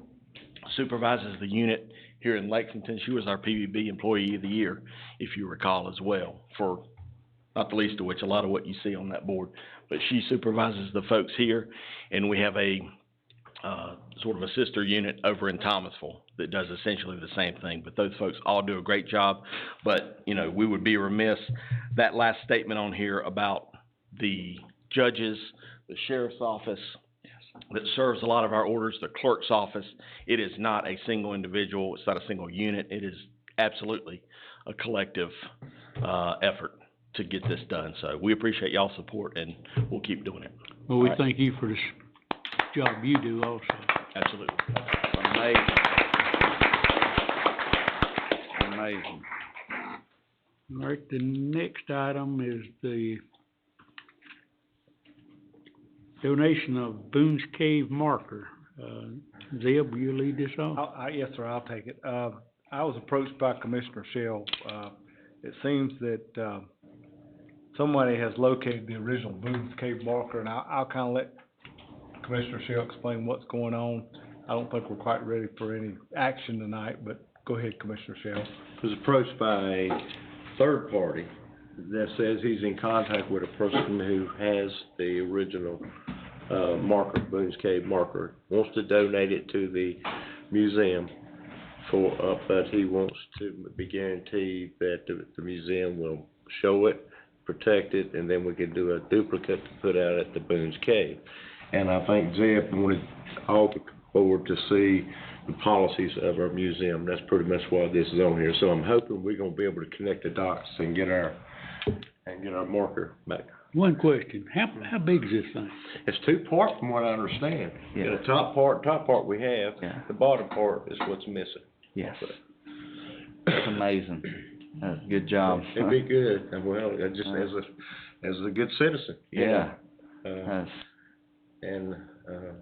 supervises the unit here in Lexington. She was our PBB Employee of the Year, if you recall as well, for not the least of which, a lot of what you see on that board. But she supervises the folks here, and we have a sort of a sister unit over in Thomasville that does essentially the same thing. But those folks all do a great job. But, you know, we would be remiss, that last statement on here about the judges, the sheriff's office, that serves a lot of our orders, the clerk's office. It is not a single individual, it's not a single unit, it is absolutely a collective, effort to get this done. So we appreciate y'all's support and we'll keep doing it. Well, we All right. thank you for this job you do also. Absolutely. Amazing. Amazing. All right, the next item is the donation of Boone's Cave marker. Zeb, will you lead this off? Yes, sir, I'll take it. I was approached by Commissioner Shell. It seems that, somebody has located the original Boone's Cave marker, and I'll kinda let Commissioner Shell explain what's going on. I don't think we're quite ready for any action tonight, but go ahead, Commissioner Shell. Was approached by a third party that says he's in contact with a person who has the original, marker, Boone's Cave marker, wants to donate it to the museum but he wants to be guaranteed that the museum will show it, protect it, and then we can do a duplicate to put out at the Boone's Cave. And I think Zeb wanted all the board to see the policies of our museum. That's pretty much why this is on here. So I'm hoping we're gonna be able to connect the dots and get our marker back. One question, how big is this thing? It's two parts from what I understand. Yeah. The top part we have, Yeah. the bottom part is what's missing. Yes. That's amazing. That's a good job. It'd be good, and well, just as a good citizen. you Yeah. know.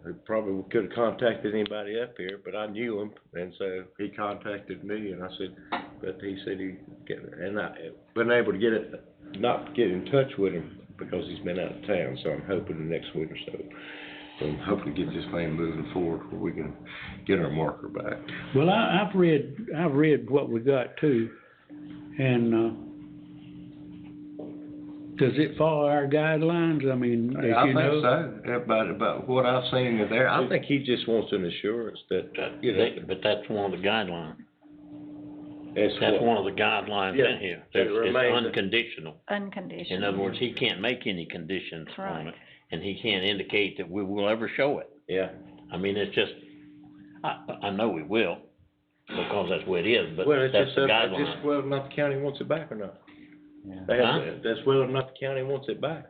We probably could have contacted anybody up here, but I knew him, and so he contacted me, and I said, but he said and I been able to not get in touch with him because he's been out of town, so I'm hoping the next week or so, we'll hopefully get this thing moving forward where we can get our marker back. Well, I've read what we got too, and, does it follow our guidelines? I mean, as I you think know. so, but what I've seen in there, I think he just wants an assurance that, But that's one of the guidelines. That's one of the guidelines Yeah, in here. that It's remains unconditional. Unconditional. In other words, he can't make any conditions That's on right. it, and he can't indicate that we will ever show it. Yeah. I mean, it's just, I know we will, because that's what it is, but Well, it's that's just, the just guideline. whether or not the county wants it back or not. Huh? That's whether or not the county wants it back.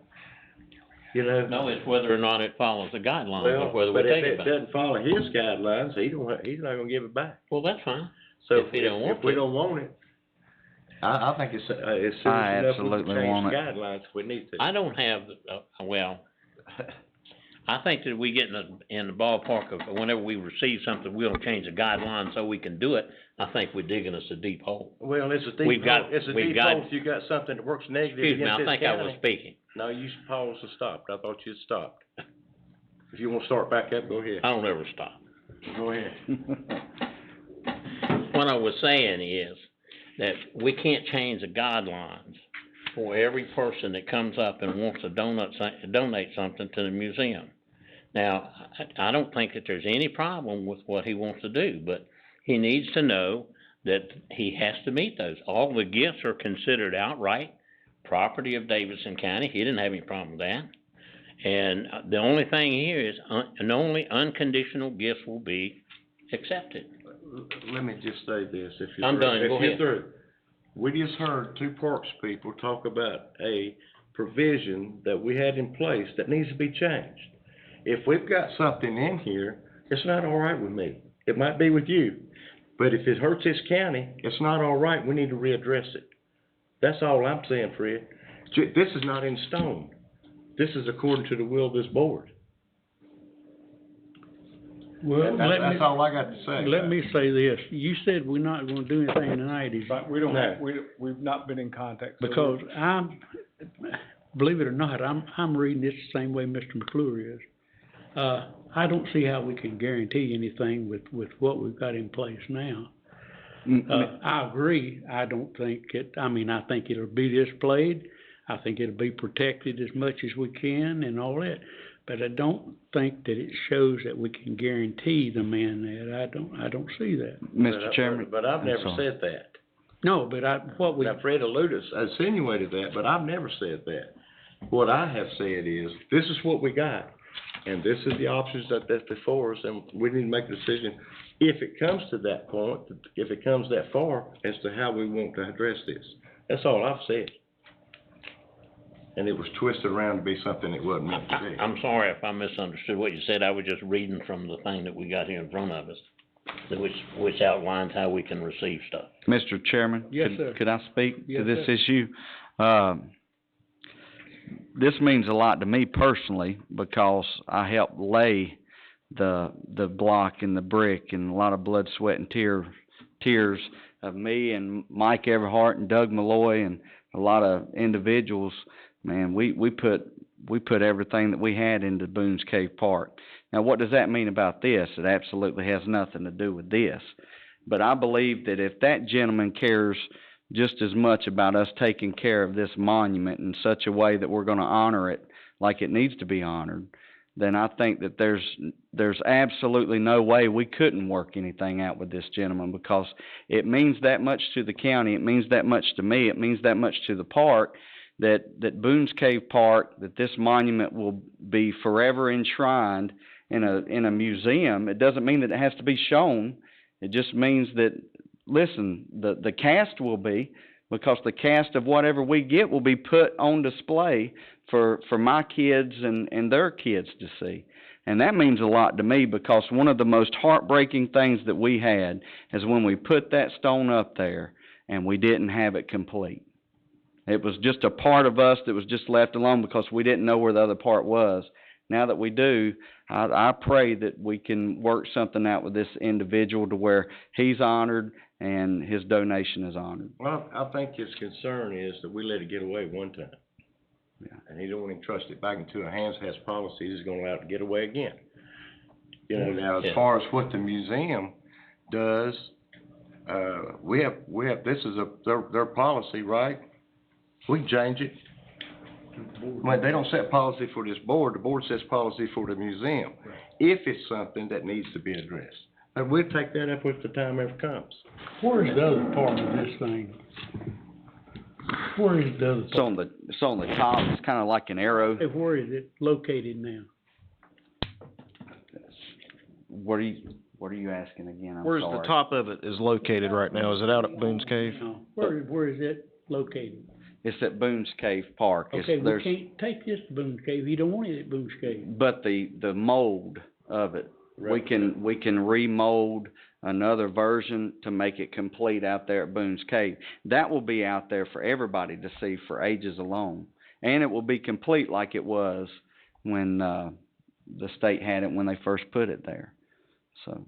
You know? No, it's whether or not it follows the guidelines, Well, of whether we but take if it it back. doesn't follow his guidelines, he's not gonna give it back. Well, that's fine. So If he don't want if we to. don't want it, I think it's serious I enough we can absolutely change want the it. guidelines if we need to. I don't have, I think that we get in the ballpark of whenever we receive something, we'll change the guidelines so we can do it. I think we're digging us a deep hole. Well, it's a deep We've got- hole, it's a we've deep got- hole if you got something that works negative Excuse me, against I this think I was county. speaking. No, you paused and stopped. I thought you'd stopped. If you wanna start back up, go ahead. I don't ever stop. Go ahead. What I was saying is that we can't change the guidelines for every person that comes up and wants to donate something to the museum. Now, I don't think that there's any problem with what he wants to do, but he needs to know that he has to meet those. All the gifts are considered outright property of Davidson County. He didn't have any problem with that. And the only thing here is, only unconditional gifts will be accepted. Let me just say this, if you're I'm through. done. Go If you're ahead. through. We just heard two parks people talk about a provision that we had in place that needs to be changed. If we've got something in here, it's not all right with me. It might be with you, but if it hurts this county, it's not all right. We need to readdress it. That's all I'm saying, Fred. This is not in stone. This is according to the will of this board. Well, That's all I got to say. Let me say this, you said we're not gonna do anything tonight, is But we don't No. have, we've not been in contact. so because believe it or not, I'm reading this the same way Mr. McClure is. I don't see how we can guarantee anything with what we've got in place now. I agree, I don't think I think it'll be displayed, I think it'll be protected as much as we can and all that, but I don't think that it shows that we can guarantee the man that, I don't see that. Mr. Chairman. But I've I'm never sorry. said that. No, but Now, Fred alluded, insinuated that, but I've never said that. What I have said is, this is what we got. and this is the options that's before us, and we need to make a decision if it comes to that point, if it comes that far, as to how we want to address this. That's all I've said. And it was twisted around to be something it wasn't meant to be. I'm sorry if I misunderstood what you said. I was just reading from the thing that we got here in front of us, which outlines how we can receive stuff. Mr. Chairman? Yes, sir. Could I speak Yes, to this sir. issue? This means a lot to me personally because I helped lay the block and the brick, and a lot of blood, sweat, and tears of me and Mike Everhart and Doug Malloy and a lot of individuals. Man, we put everything that we had into Boones Cave Park. Now, what does that mean about this? It absolutely has nothing to do with this. But I believe that if that gentleman cares just as much about us taking care of this monument in such a way that we're going to honor it like it needs to be honored, then I think that there's absolutely no way we couldn't work anything out with this gentleman, because it means that much to the county, it means that much to me, it means that much to the park, that Boones Cave Park, that this monument will be forever enshrined in a museum. It doesn't mean that it has to be shown. It just means that, listen, the cast will be, because the cast of whatever we get will be put on display for my kids and their kids to see. And that means a lot to me, because one of the most heartbreaking things that we had is when we put that stone up there and we didn't have it complete. It was just a part of us that was just left alone because we didn't know where the other part was. Now that we do, I pray that we can work something out with this individual to where he's honored and his donation is honored. Well, I think his concern is that we let it get away one time. Yeah. And he don't want to trust it back into our hands, has policies, he's gonna allow it to get away again. You know, now, as far as what the museum does, we have, this is their policy, right? We can change it. Well, they don't set policy for this board, the board sets policy for the museum, if it's something that needs to be addressed. But we'll take that up if the time ever comes. Where's the other part of this thing? Where is the other It's on the top. It's kind of like an arrow. Hey, where is it located now? What are you asking again? I'm Where's sorry. the top of it is located right now? Is it out at Boones Cave? No. Where is it located? It's at Boones Cave Park. Okay, we can't take this to Boones Cave. You don't want it at Boones Cave. But the mold of it, we can remold another version to make it complete out there at Boones Cave. That will be out there for everybody to see for ages alone. And it will be complete like it was when the state had it when they first put it there. So.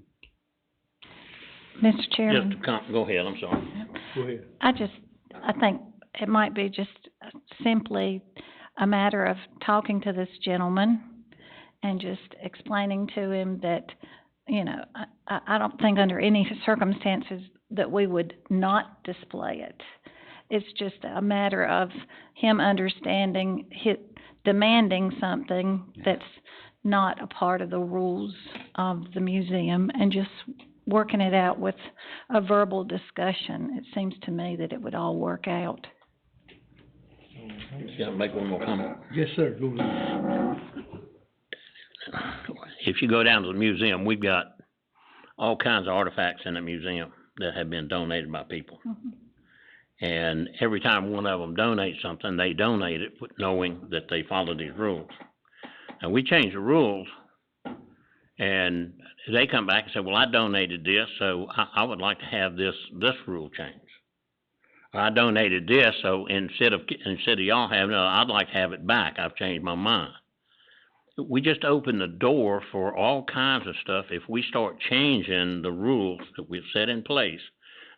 Mr. Chairman. Go ahead, I'm sorry. Go ahead. I think it might be just simply a matter of talking to this gentleman and just explaining to him that, you know, I don't think under any circumstances that we would not display it. It's just a matter of him understanding, demanding something that's not a part of the rules of the museum, and just working it out with a verbal discussion. It seems to me that it would all work out. Got to make one more comment. Yes, sir, go ahead. If you go down to the museum, we've got all kinds of artifacts in the museum that have been donated by people. Mm-hmm. And every time one of them donates something, they donate it knowing that they follow these rules. And we change the rules, and they come back and say, well, I donated this, so I would like to have this rule changed. I donated this, so instead of y'all having it, I'd like to have it back. I've changed my mind. We just open the door for all kinds of stuff if we start changing the rules that we've set in place.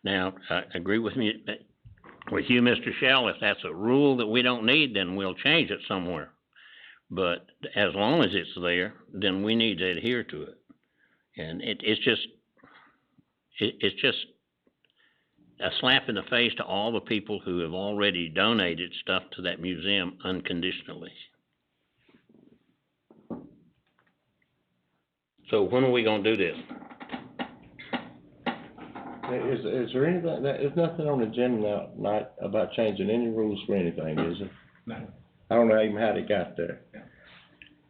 Now, I agree with you, Mr. Shell. If that's a rule that we don't need, then we'll change it somewhere. But as long as it's there, then we need to adhere to it. And it's just a slap in the face to all the people who have already donated stuff to that museum unconditionally. So when are we gonna do this? Is there anything, there's nothing on the agenda now about changing any rules for anything, is there? No. I don't know even how they got there.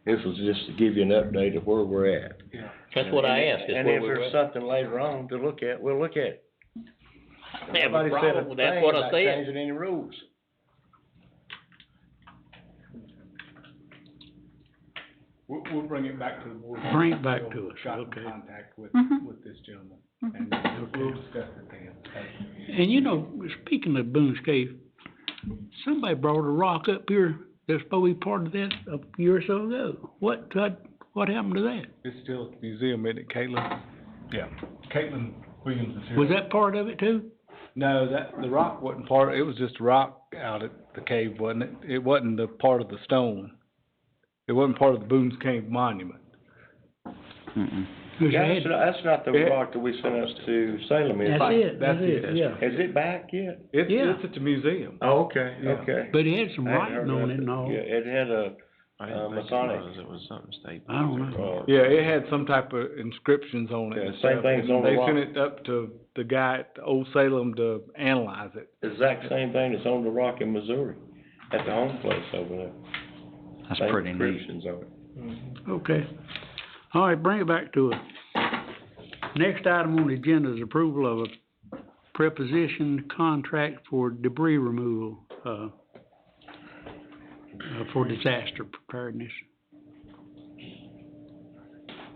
This was just to give you an update of where we're at. That's what I asked, is And where if we were there's at. something later on to look at, we'll look at it. I have a Nobody said problem a with that, thing what I about said. changing any rules. We'll bring it back to the board. Bring it back to us, Got in okay. contact with, Mhm. with this gentleman, and we'll discuss it then. And you know, speaking of Boone's Cave, somebody brought a rock up here that's supposed to be part of that a year or so ago. What happened to that? It's still at the museum, isn't it, Caitlin? Yeah, Caitlin Williams is here. Was that part of it too? No, the rock wasn't part of, it was just rock out at the cave, wasn't it? It wasn't the part of the stone. It wasn't part of the Boone's Cave monument. That's not the rock that we sent up to Salem, is it? That's it, yeah. Is it back yet? It's at the museum. Oh, okay, Yeah. okay. But it had some I hadn't writing heard on that. it and all. Yeah, it had a, Masonic. It was something state. I don't know. Yeah, it had some type of inscriptions on it. Yeah, and same stuff, thing's and on the They rock. sent it up to the guy at Old Salem to analyze it. Exact same thing that's on the rock in Missouri, at the home place over there. That's Same pretty neat. inscriptions on it. Okay. All right, bring it back to us. Next item on the agenda is approval of a preposition contract for debris removal, for disaster preparedness.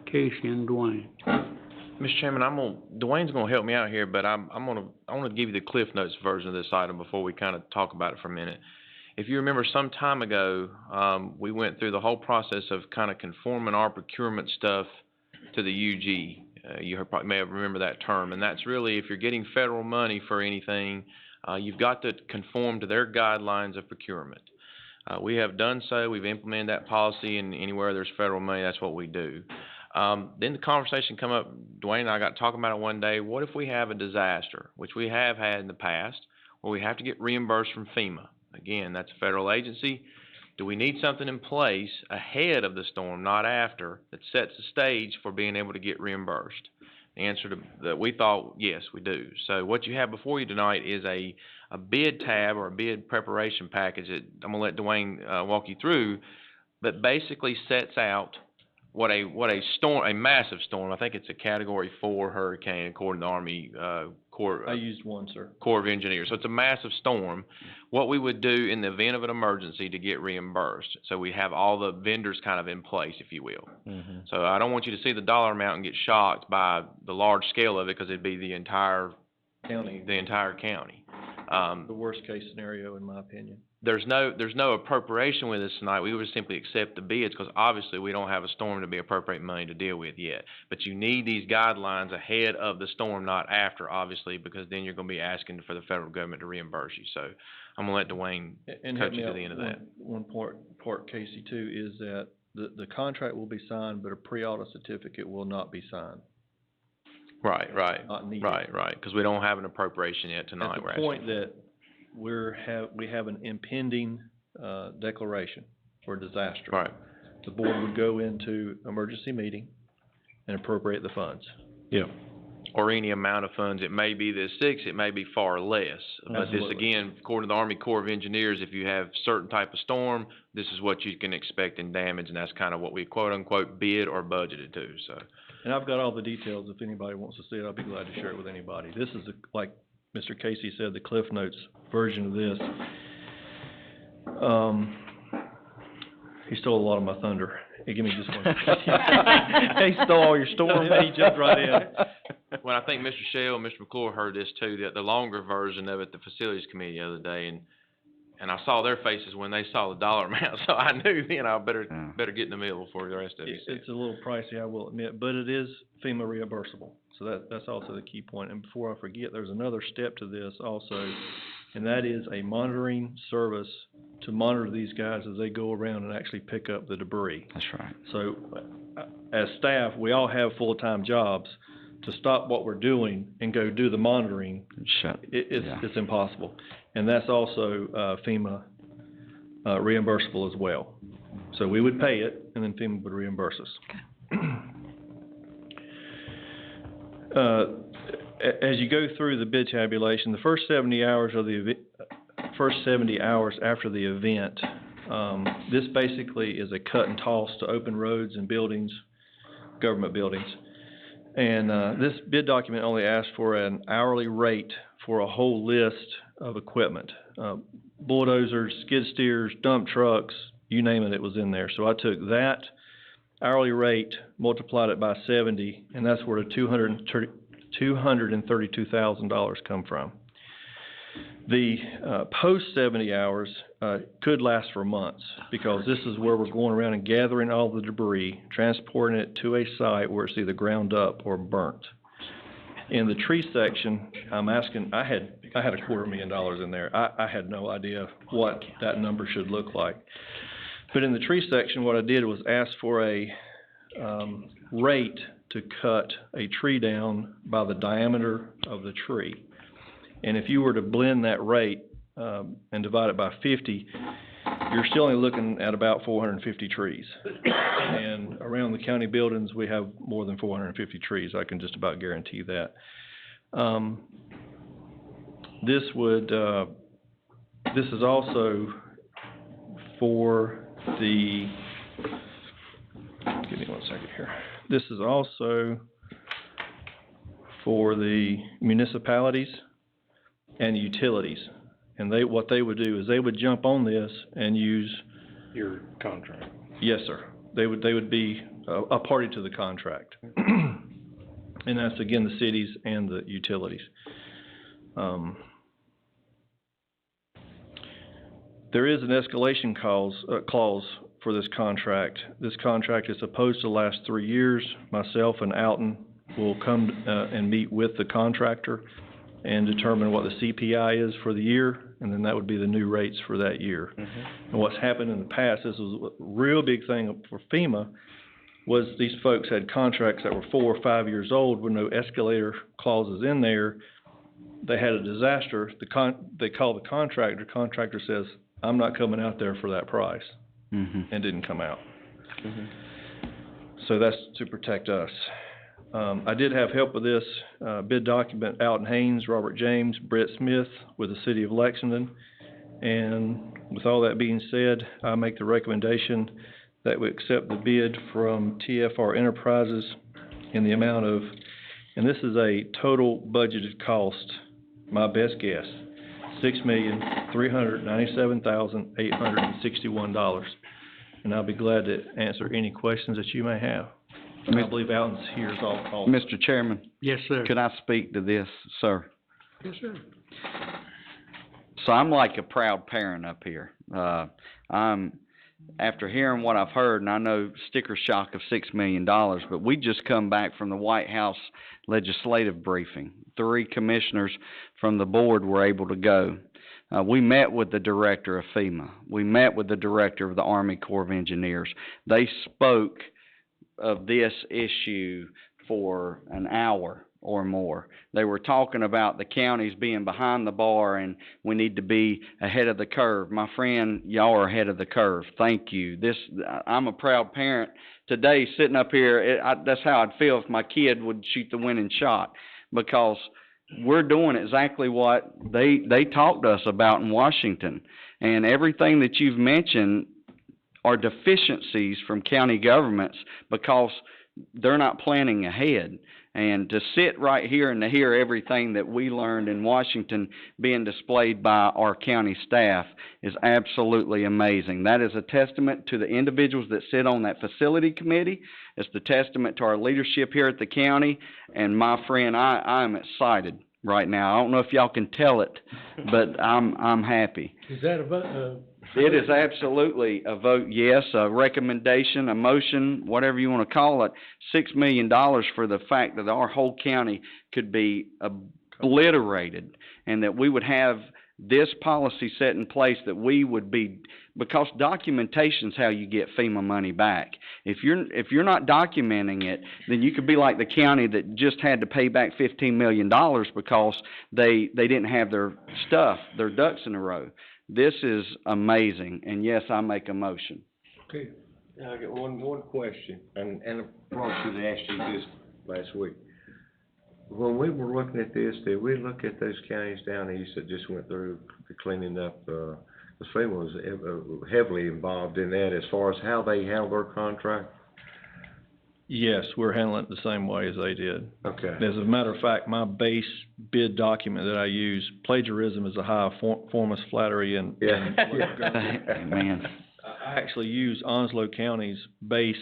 Casey and Dwayne. Mr. Chairman, Dwayne's gonna help me out here, but I wanna give you the Cliff Notes version of this item before we kinda talk about it for a minute. If you remember some time ago, we went through the whole process of kinda conforming our procurement stuff to the UG. You probably may have remembered that term, and that's really if you're getting federal money for anything, you've got to conform to their guidelines of procurement. We have done so, we've implemented that policy, and anywhere there's federal money, that's what we do. Then the conversation come up, Dwayne and I got talking about it one day, what if we have a disaster, which we have had in the past, where we have to get reimbursed from FEMA? Again, that's a federal agency. Do we need something in place ahead of the storm, not after, that sets the stage for being able to get reimbursed? The answer to that, we thought, yes, we do. So what you have before you tonight is a bid tab or a bid preparation package that I'm gonna let Dwayne walk you through, that basically sets out what a storm, a massive storm, I think it's a Category 4 hurricane according to the Army Corps. I used one, sir. Corps of Engineers. So it's a massive storm. What we would do in the event of an emergency to get reimbursed. So we have all the vendors kind of in place, if you will. Mm-hmm. So I don't want you to see the dollar amount and get shocked by the large scale of it, because it'd be the entire County. The entire county. The worst case scenario, in my opinion. There's no appropriation with us tonight. We would simply accept the bids, because obviously we don't have a storm to be appropriating money to deal with yet. But you need these guidelines ahead of the storm, not after, obviously, because then you're gonna be asking for the federal government to reimburse you. So I'm gonna let Dwayne And coach help me you to out the end of with that. one part, Casey, too, is that the contract will be signed, but a pre-audit certificate will not be signed. Right, Not needed. right, because we don't have an appropriation yet tonight. At We're the point asking. that we have an impending, declaration for disaster. Right. The board would go into emergency meeting and appropriate the funds. Yeah. Or any amount of funds. It may be this 6, it may be far less. But this, Absolutely. again, according to the Army Corps of Engineers, if you have certain type of storm, this is what you can expect in damage, and that's kind of what we quote-unquote bid or budgeted to, so. And I've got all the details. If anybody wants to see it, I'll be glad to share it with anybody. This is, like Mr. Casey said, the Cliff Notes version of this. He stole a lot of my thunder. Hey, give me just one. He stole all your storm, he jumped right in. Well, I think Mr. Shell and Mr. McClure heard this too, the longer version of it, the Facilities Committee the other day, and I saw their faces when they saw the dollar amount, so I knew then I better get in the middle before the rest of you see it. It's a little pricey, I will admit, but it is FEMA reimbursable. So that's also the key point. And before I forget, there's another step to this also, and that is a monitoring service to monitor these guys as they go around and actually pick up the debris. That's right. So, as staff, we all have full-time jobs. To stop what we're doing and go do the monitoring, it's impossible. And that's also, FEMA, reimbursable as well. So we would pay it, and then FEMA would reimburse us. As you go through the bid tabulation, the first 70 hours after the event This basically is a cut and toss to open roads and buildings, government buildings. And, this bid document only asks for an hourly rate for a whole list of equipment. Bulldozers, skid steers, dump trucks, you name it, it was in there. So I took that hourly rate, multiplied it by 70, and that's where the $232,000 come from. The, post 70 hours, could last for months, because this is where we're going around and gathering all the debris, transporting it to a site where it's either ground up or burnt. In the tree section, I'm asking, I had $250,000 in there. I had no idea what that number should look like. But in the tree section, what I did was ask for a, rate to cut a tree down by the diameter of the tree. And if you were to blend that rate, and divide it by 50, you're still only looking at about 450 trees. And around the county buildings, we have more than 450 trees, I can just about guarantee that. This is also for the, give me 1 second here. This is also for the municipalities and utilities. And what they would do is they would jump on this and use. Your contract. Yes, sir. They would be a party to the contract. And that's again the cities and the utilities. There is an escalation clause for this contract. This contract is supposed to last 3 years. Myself and Alton will come and meet with the contractor and determine what the CPI is for the year, and then that would be the new rates for that year. And what's happened in the past, this was a real big thing for FEMA, was these folks had contracts that were 4 or 5 years old with no escalator clauses in there. They had a disaster, they call the contractor says, I'm not coming out there for that price, and didn't come out. So that's to protect us. I did have help with this bid document, Alton Haynes, Robert James, Brett Smith with the City of Lexington. And with all that being said, I make the recommendation that we accept the bid from TFR Enterprises in the amount of, and this is a total budgeted cost, my best guess, $6,397,861. And I'll be glad to answer any questions that you may have. And I believe Alton's here is all called. Mr. Chairman? Yes, sir. Could I speak to this, sir? Yes, sir. So I'm like a proud parent up here. After hearing what I've heard, and I know sticker shock of $6 million, but we just come back from the White House legislative briefing. 3 commissioners from the board were able to go. We met with the director of FEMA. We met with the director of the Army Corps of Engineers. They spoke of this issue for an hour or more. They were talking about the counties being behind the bar and we need to be ahead of the curve. My friend, y'all are ahead of the curve. Thank you. I'm a proud parent today sitting up here. That's how I'd feel if my kid would shoot the winning shot, because we're doing exactly what they talked to us about in Washington. And everything that you've mentioned are deficiencies from county governments because they're not planning ahead. And to sit right here and to hear everything that we learned in Washington being displayed by our county staff is absolutely amazing. That is a testament to the individuals that sit on that facility committee. It's the testament to our leadership here at the county. And my friend, I'm excited right now. I don't know if y'all can tell it, but I'm happy. Is that a vote? It is absolutely a vote yes, a recommendation, a motion, whatever you want to call it. $6 million for the fact that our whole county could be obliterated, and that we would have this policy set in place, that we would be, because documentation's how you get FEMA money back. If you're not documenting it, then you could be like the county that just had to pay back $15 million because they didn't have their stuff, their ducks in a row. This is amazing, and yes, I make a motion. Okay. I got one question, and I probably should have asked you this last week. When we were looking at this, did we look at those counties down east that just went through the cleaning up, FEMA was heavily involved in that as far as how they handle their contract? Yes, we're handling it the same way as they did. Okay. As a matter of fact, my base bid document that I use, plagiarism is a high form of flattery and. Man. I actually used Onslow County's base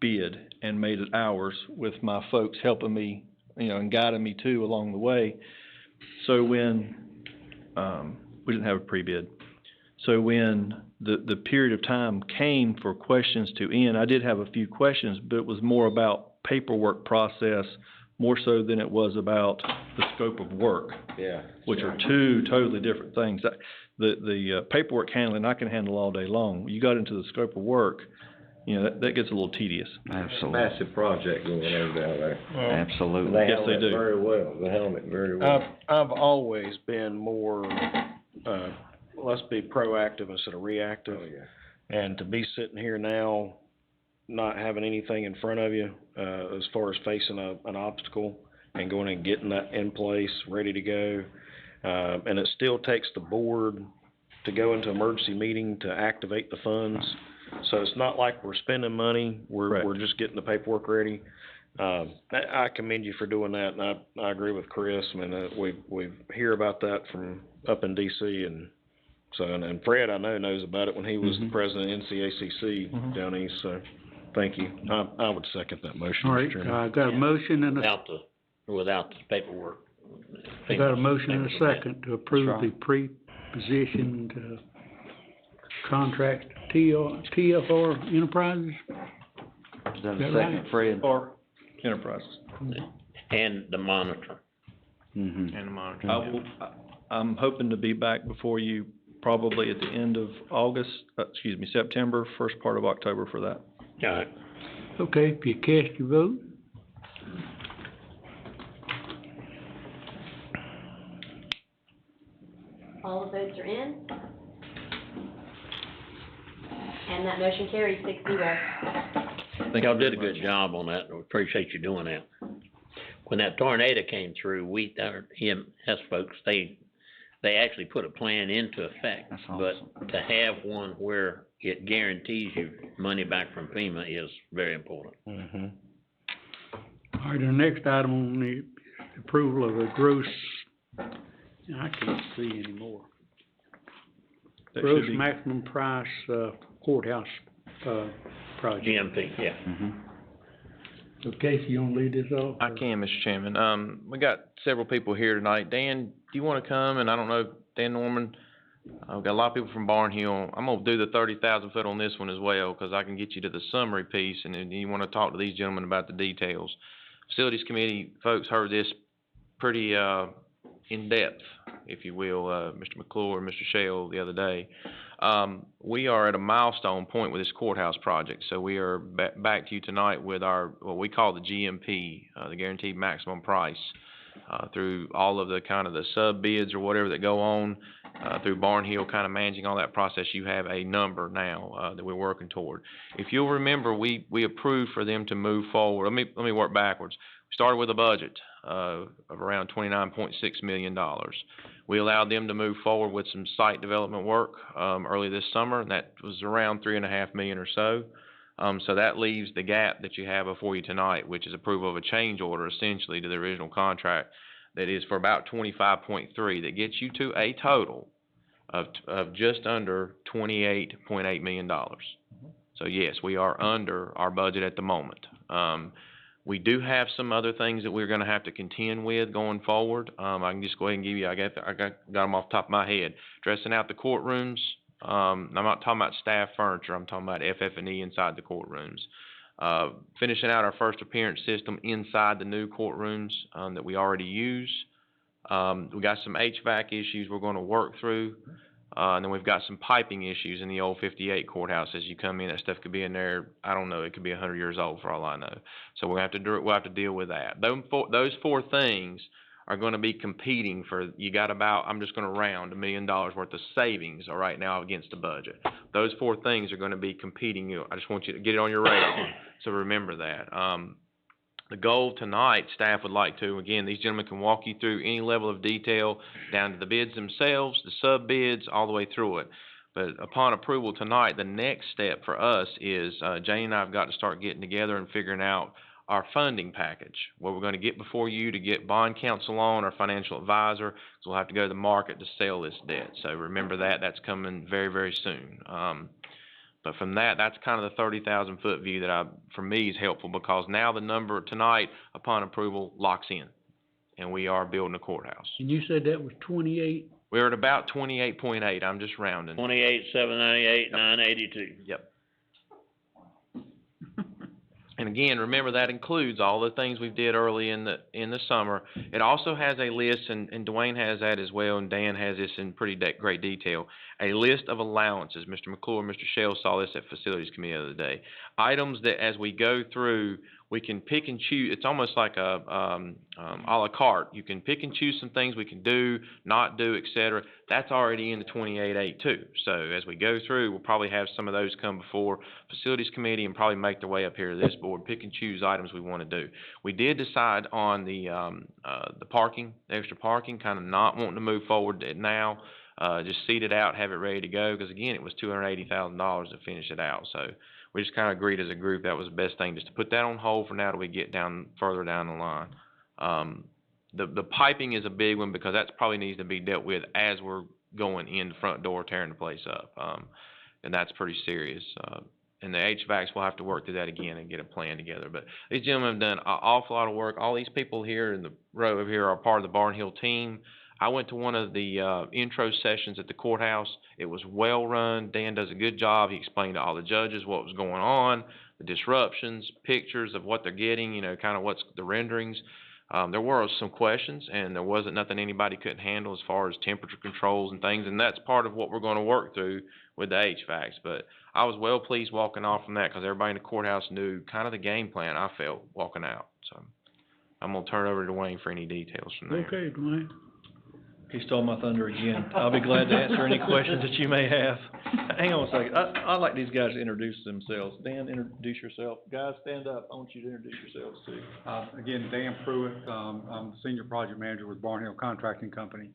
bid and made it ours with my folks helping me, and guiding me too along the way. So when, we didn't have a pre-bid. So when the period of time came for questions to end, I did have a few questions, but it was more about paperwork process, more so than it was about the scope of work. Yeah. Which are two totally different things. The paperwork handling I can handle all day long. When you got into the scope of work, that gets a little tedious. Absolutely. Massive project going on down there. Absolutely. They Yes, handle they it do. very well. They handle it very well. I've always been more, let's be proactive instead of reactive. Oh, yeah. And to be sitting here now, not having anything in front of you, as far as facing an obstacle and going and getting that in place, ready to go. And it still takes the board to go into emergency meeting to activate the funds. So it's not like we're spending money, we're just getting the paperwork ready. I commend you for doing that, and I agree with Chris. I mean, we hear about that from up in DC, and so, and Fred, I know, knows about it when he was the president of NCACC down east, so, thank you. I would second that motion, All Mr. right, Chairman. I got a motion and Without the paperwork. I got a motion and a second to approve That's the pre-positioned, contract TFR Enterprises. Is that Is that a second, right? Fred? Or Enterprises. And the monitor. Mm-hmm. And the monitor. I'm hoping to be back before you probably at the end of September, first part of October for that. All right. Okay, if you cast your vote. All the votes are in. And that motion carries 6-0. Y'all did a good job on that, and we appreciate you doing that. When that tornado came through, our EMS folks, they actually put a plan into effect. That's awesome. But to have one where it guarantees you money back from FEMA is very important. Mm-hmm. All right, the next item on the approval of a gross, I can't see anymore. That Gross should be- maximum price, courthouse, project. GMP, yeah. Mm-hmm. So Casey, you wanna lead this off? I can, Mr. Chairman. We got several people here tonight. Dan, do you wanna come? And I don't know, Dan Norman, I've got a lot of people from Barnhill. I'm gonna do the 30,000 foot on this one as well, cause I can get you to the summary piece, and then you wanna talk to these gentlemen about the details. Facilities Committee folks heard this pretty, in depth, if you will, Mr. McClure and Mr. Shell the other day. We are at a milestone point with this courthouse project, so we are back to you tonight with our, what we call the GMP, the guaranteed maximum price, through all of the kind of the sub bids or whatever that go on, through Barnhill kind of managing all that process. You have a number now, that we're working toward. If you'll remember, we approved for them to move forward. Let me work backwards. We started with a budget, of around $29.6 million. We allowed them to move forward with some site development work, early this summer, and that was around $3.5 million or so. So that leaves the gap that you have before you tonight, which is approval of a change order essentially to the original contract that is for about 25.3, that gets you to a total of just under $28.8 million. So yes, we are under our budget at the moment. We do have some other things that we're gonna have to contend with going forward. I can just go ahead and give you, I got them off the top of my head. Dressing out the courtrooms, I'm not talking about staff furniture, I'm talking about FF&E inside the courtrooms. Finishing out our first appearance system inside the new courtrooms, that we already use. We got some HVAC issues we're gonna work through. And then we've got some piping issues in the old 58 courthouse. As you come in, that stuff could be in there, I don't know, it could be 100 years old for all I know. So we'll have to deal with that. Those four things are gonna be competing for, you got about, I'm just gonna round $1 million worth of savings right now against the budget. Those four things are gonna be competing. I just want you to get it on your radar, so remember that. The goal tonight, staff would like to, again, these gentlemen can walk you through any level of detail, down to the bids themselves, the sub bids, all the way through it. But upon approval tonight, the next step for us is, Jane and I have got to start getting together and figuring out our funding package, what we're gonna get before you to get bond counsel on, our financial advisor, so we'll have to go to the market to sell this debt. So remember that, that's coming very, very soon. But from that, that's kind of the 30,000-foot view that for me is helpful, because now the number tonight, upon approval, locks in, and we are building a courthouse. And you said that was 28? We're at about 28.8, I'm just rounding. 28,798,982. Yep. And again, remember that includes all the things we did early in the summer. It also has a list, and Dwayne has that as well, and Dan has this in pretty great detail, a list of allowances. Mr. McClure and Mr. Shell saw this at Facilities Committee the other day. Items that as we go through, we can pick and choose. It's almost like a la carte. You can pick and choose some things we can do, not do, et cetera. That's already in the 28.8 too. So as we go through, we'll probably have some of those come before Facilities Committee and probably make their way up here to this board, pick and choose items we want to do. We did decide on the parking, the extra parking, kind of not wanting to move forward now. Just seat it out, have it ready to go, because again, it was $280,000 to finish it out. So we just kind of agreed as a group that was the best thing, just to put that on hold for now till we get further down the line. The piping is a big one, because that probably needs to be dealt with as we're going in the front door, tearing the place up. And that's pretty serious. And the HVACs, we'll have to work through that again and get a plan together. But these gentlemen have done an awful lot of work. All these people here in the row over here are part of the Barnhill team. I went to one of the intro sessions at the courthouse. It was well run. Dan does a good job. He explained to all the judges what was going on, the disruptions, pictures of what they're getting, you know, kind of what's the renderings. There were some questions, and there wasn't nothing anybody couldn't handle as far as temperature controls and things, and that's part of what we're going to work through with the HVACs. But I was well pleased walking off from that, because everybody in the courthouse knew kind of the game plan, I felt, walking out. So I'm going to turn it over to Dwayne for any details from there. Okay, Dwayne. He stole my thunder again. I'll be glad to answer any questions that you may have. Hang on a second. I'd like these guys to introduce themselves. Dan, introduce yourself. Guys, stand up. I want you to introduce yourselves too. Again, Dan Pruitt. I'm the Senior Project Manager with Barnhill Contracting Company.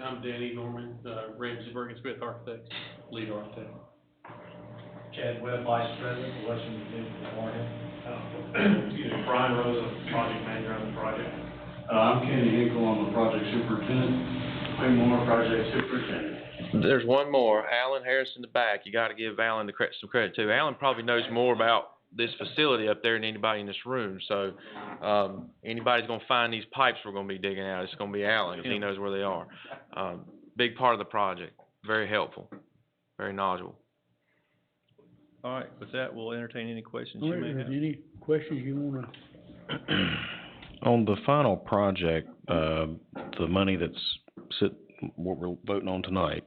I'm Danny Norman, Ramsey Bergen Smith Architects, lead architect. Chad Webb, Vice President, Western Division of Barnhill. Brian Rosa, Project Manager on the project. I'm Kenny Hinkle, I'm the Project Superintendent. Wayne Moore, Project Superintendent. There's one more, Alan Harris in the back. You got to give Alan some credit too. Alan probably knows more about this facility up there than anybody in this room. So anybody's going to find these pipes we're going to be digging out, it's going to be Alan, because he knows where they are. Big part of the project, very helpful, very knowledgeable. All right, with that, we'll entertain any questions All you may right, have. any questions you wanna? On the final project, the money that's what we're voting on tonight,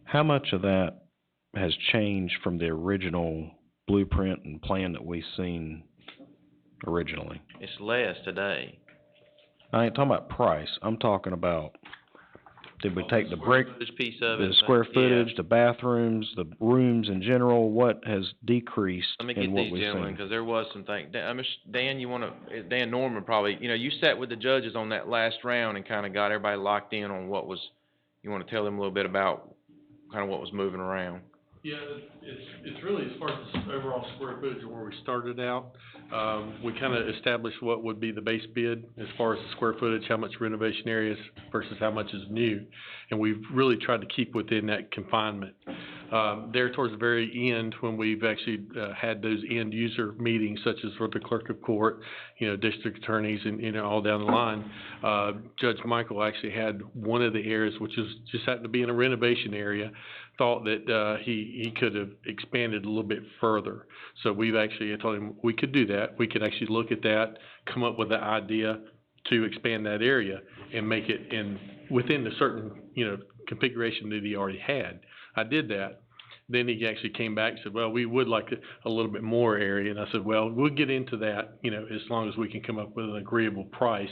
how much of that has changed from the original blueprint and plan that we seen originally? It's less today. I ain't talking about price, I'm talking about, did we take the brick, This piece of it. the square footage, the bathrooms, the rooms in general, what has decreased Let me in get what these we've gentlemen, seen? because there was some things. Dan, Dan Norman probably, you know, you sat with the judges on that last round and kind of got everybody locked in on what was, you want to tell them a little bit about kind of what was moving around? Yeah, it's really, as far as the overall square footage of where we started out, we kind of established what would be the base bid as far as the square footage, how much renovation areas versus how much is new. And we've really tried to keep within that confinement. There towards the very end, when we've actually had those end user meetings, such as for the clerk of court, you know, district attorneys, and, you know, all down the line, Judge Michael actually had one of the areas, which is just happened to be in a renovation area, thought that he could have expanded a little bit further. So we've actually, I told him we could do that. We could actually look at that, come up with the idea to expand that area and make it within the certain, you know, configuration that he already had. I did that. Then he actually came back and said, well, we would like a little bit more area. And I said, well, we'll get into that, you know, as long as we can come up with an agreeable price,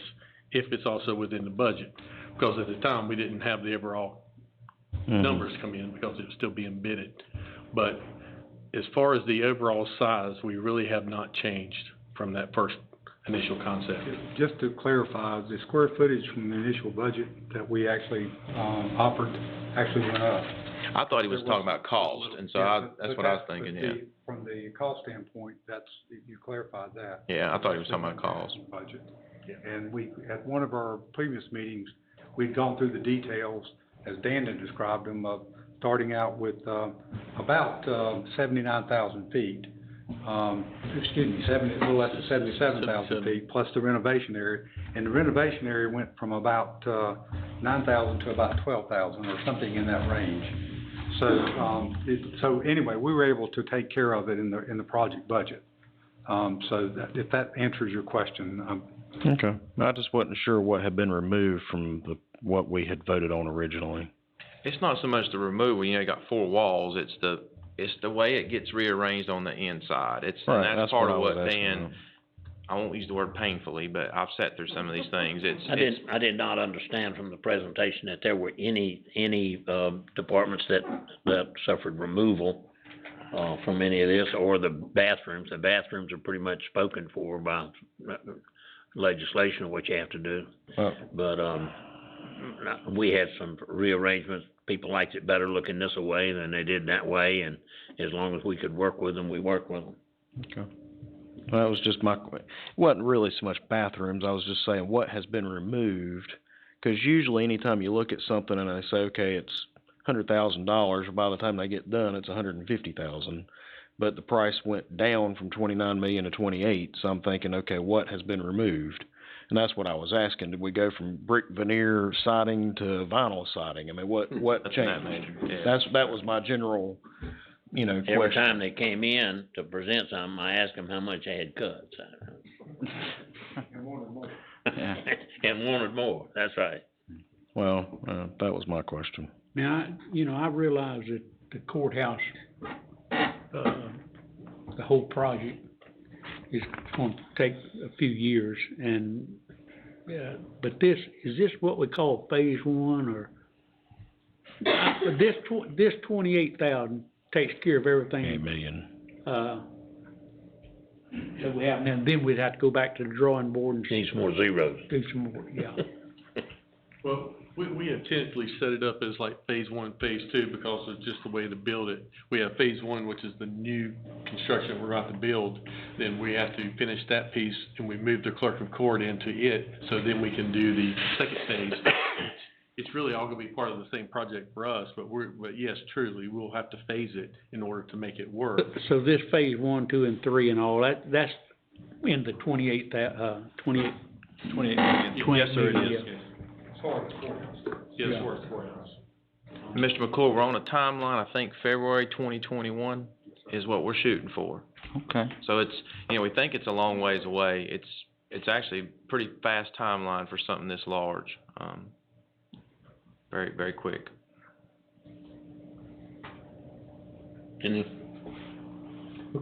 if it's also within the budget. Because at the time, we didn't have the overall numbers come in, because it was still being bidded. But as far as the overall size, we really have not changed from that first initial concept. Just to clarify, the square footage from the initial budget that we actually offered actually went up. I thought he was talking about cost, and so that's what I was thinking, yeah. From the cost standpoint, you clarified that. Yeah, I thought he was talking about cost. Budget. And at one of our previous meetings, we'd gone through the details, as Dan had described them, of starting out with, about, 79,000 feet. A little less than 77,000 feet, plus the renovation area. And the renovation area went from about, 9,000 to about 12,000 or something in that range. So anyway, we were able to take care of it in the project budget. If that answers your question, Okay. I just wasn't sure what had been removed from what we had voted on originally. It's not so much the removal, you got 4 walls, it's the way it gets rearranged on the inside. Right, And that's that's part what of I was what asking Dan, about. I won't use the word painfully, but I've sat through some of these things. I did not understand from the presentation that there were any departments that suffered removal from any of this, or the bathrooms. The bathrooms are pretty much spoken for by legislation of what you have to do. But, we had some rearrangements. People liked it better looking this way than they did that way, and as long as we could work with them, we worked with them. Okay. Well, that was just it wasn't really so much bathrooms, I was just saying what has been removed. Cause usually anytime you look at something and they say, okay, it's $100,000, by the time they get done, it's $150,000. But the price went down from 29 million to 28, so I'm thinking, okay, what has been removed? And that's what I was asking. Did we go from brick veneer siding to vinyl siding? I mean, what changed? That was my general, question. Every time they came in to present something, I asked them how much they had cut, so. and wanted more. And wanted more, that's right. Well, that was my question. Now, I realize that the courthouse, the whole project is going to take a few years, and, but is this what we call phase 1, or? This 28,000 takes care of everything. 8 million. That we have, and then we'd have to go back to the drawing board and. Need some more zeros. Do some more, yeah. Well, we intentionally set it up as like phase 1, phase 2, because of just the way to build it. We have phase 1, which is the new construction we're about to build. Then we have to finish that piece, and we move the clerk of court into it, so then we can do the second phase. It's really all gonna be part of the same project for us, but yes, truly, we'll have to phase it in order to make it work. So this phase 1, 2, and 3 and all that's in the 28 million. 28 million. Yes, sir, it is. Yeah. As far as the courthouse. Yes, for the courthouse. Mr. McClure, we're on a timeline, I think February 2021 is what we're shooting for. Okay. So it's, we think it's a long ways away. It's actually a pretty fast timeline for something this large. Very, very quick. Okay,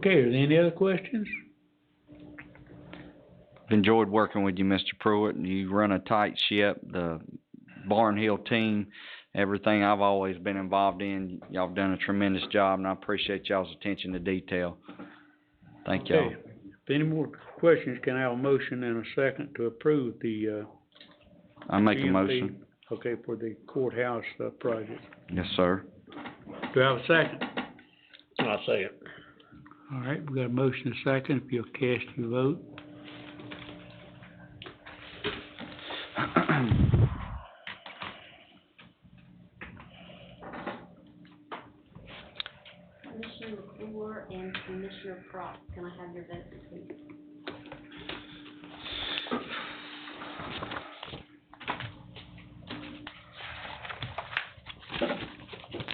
are there any other questions? Enjoyed working with you, Mr. Pruitt. You run a tight ship. The Barnhill team, everything I've always been involved in, y'all have done a tremendous job, and I appreciate y'all's attention to detail. Thank y'all. Okay. If any more questions, can I have a motion and a second to approve the, I make a GMP? motion. Okay, for the courthouse, project. Yes, sir. Do I have a second? I'll say it. All right, we got a motion and a second. If you'll cast your vote. Commissioner McClure and Commissioner Cross, can I have your votes, please?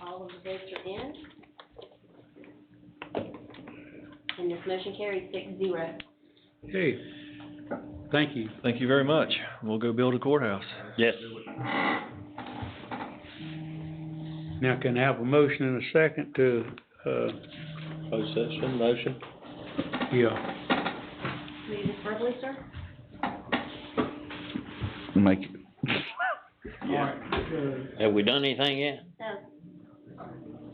All of the votes are in. And this motion carries 6-0. Okay, thank you. Thank you very much. We'll go build a courthouse. Yes. Now, can I have a motion and a second to, Closed session, motion? yeah, Will you just verbally, sir? Make, Have we done anything yet? No.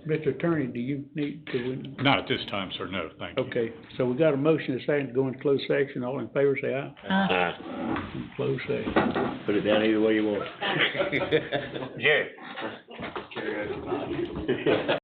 Mr. Attorney, do you need to? Not at this time, sir, no, thank you. Okay, so we got a motion and a second to go into closed section. All in favor, say aye. Aye. Closed section. Put it down either way you want. Jerry.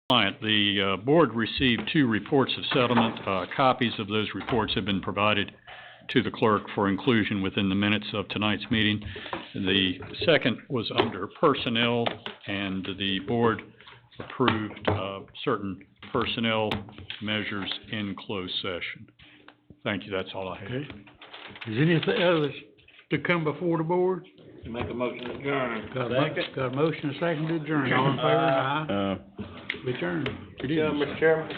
The board received 2 reports of settlement. Copies of those reports have been provided to the clerk for inclusion within the minutes of tonight's meeting. The second was under personnel, and the board approved certain personnel measures in closed session. Thank you, that's all I have. Okay. Is anything others to come before the board? Make a motion to adjourn. Got a motion, and a second to adjourn. All in favor? Aye. Return. Mr. Chairman?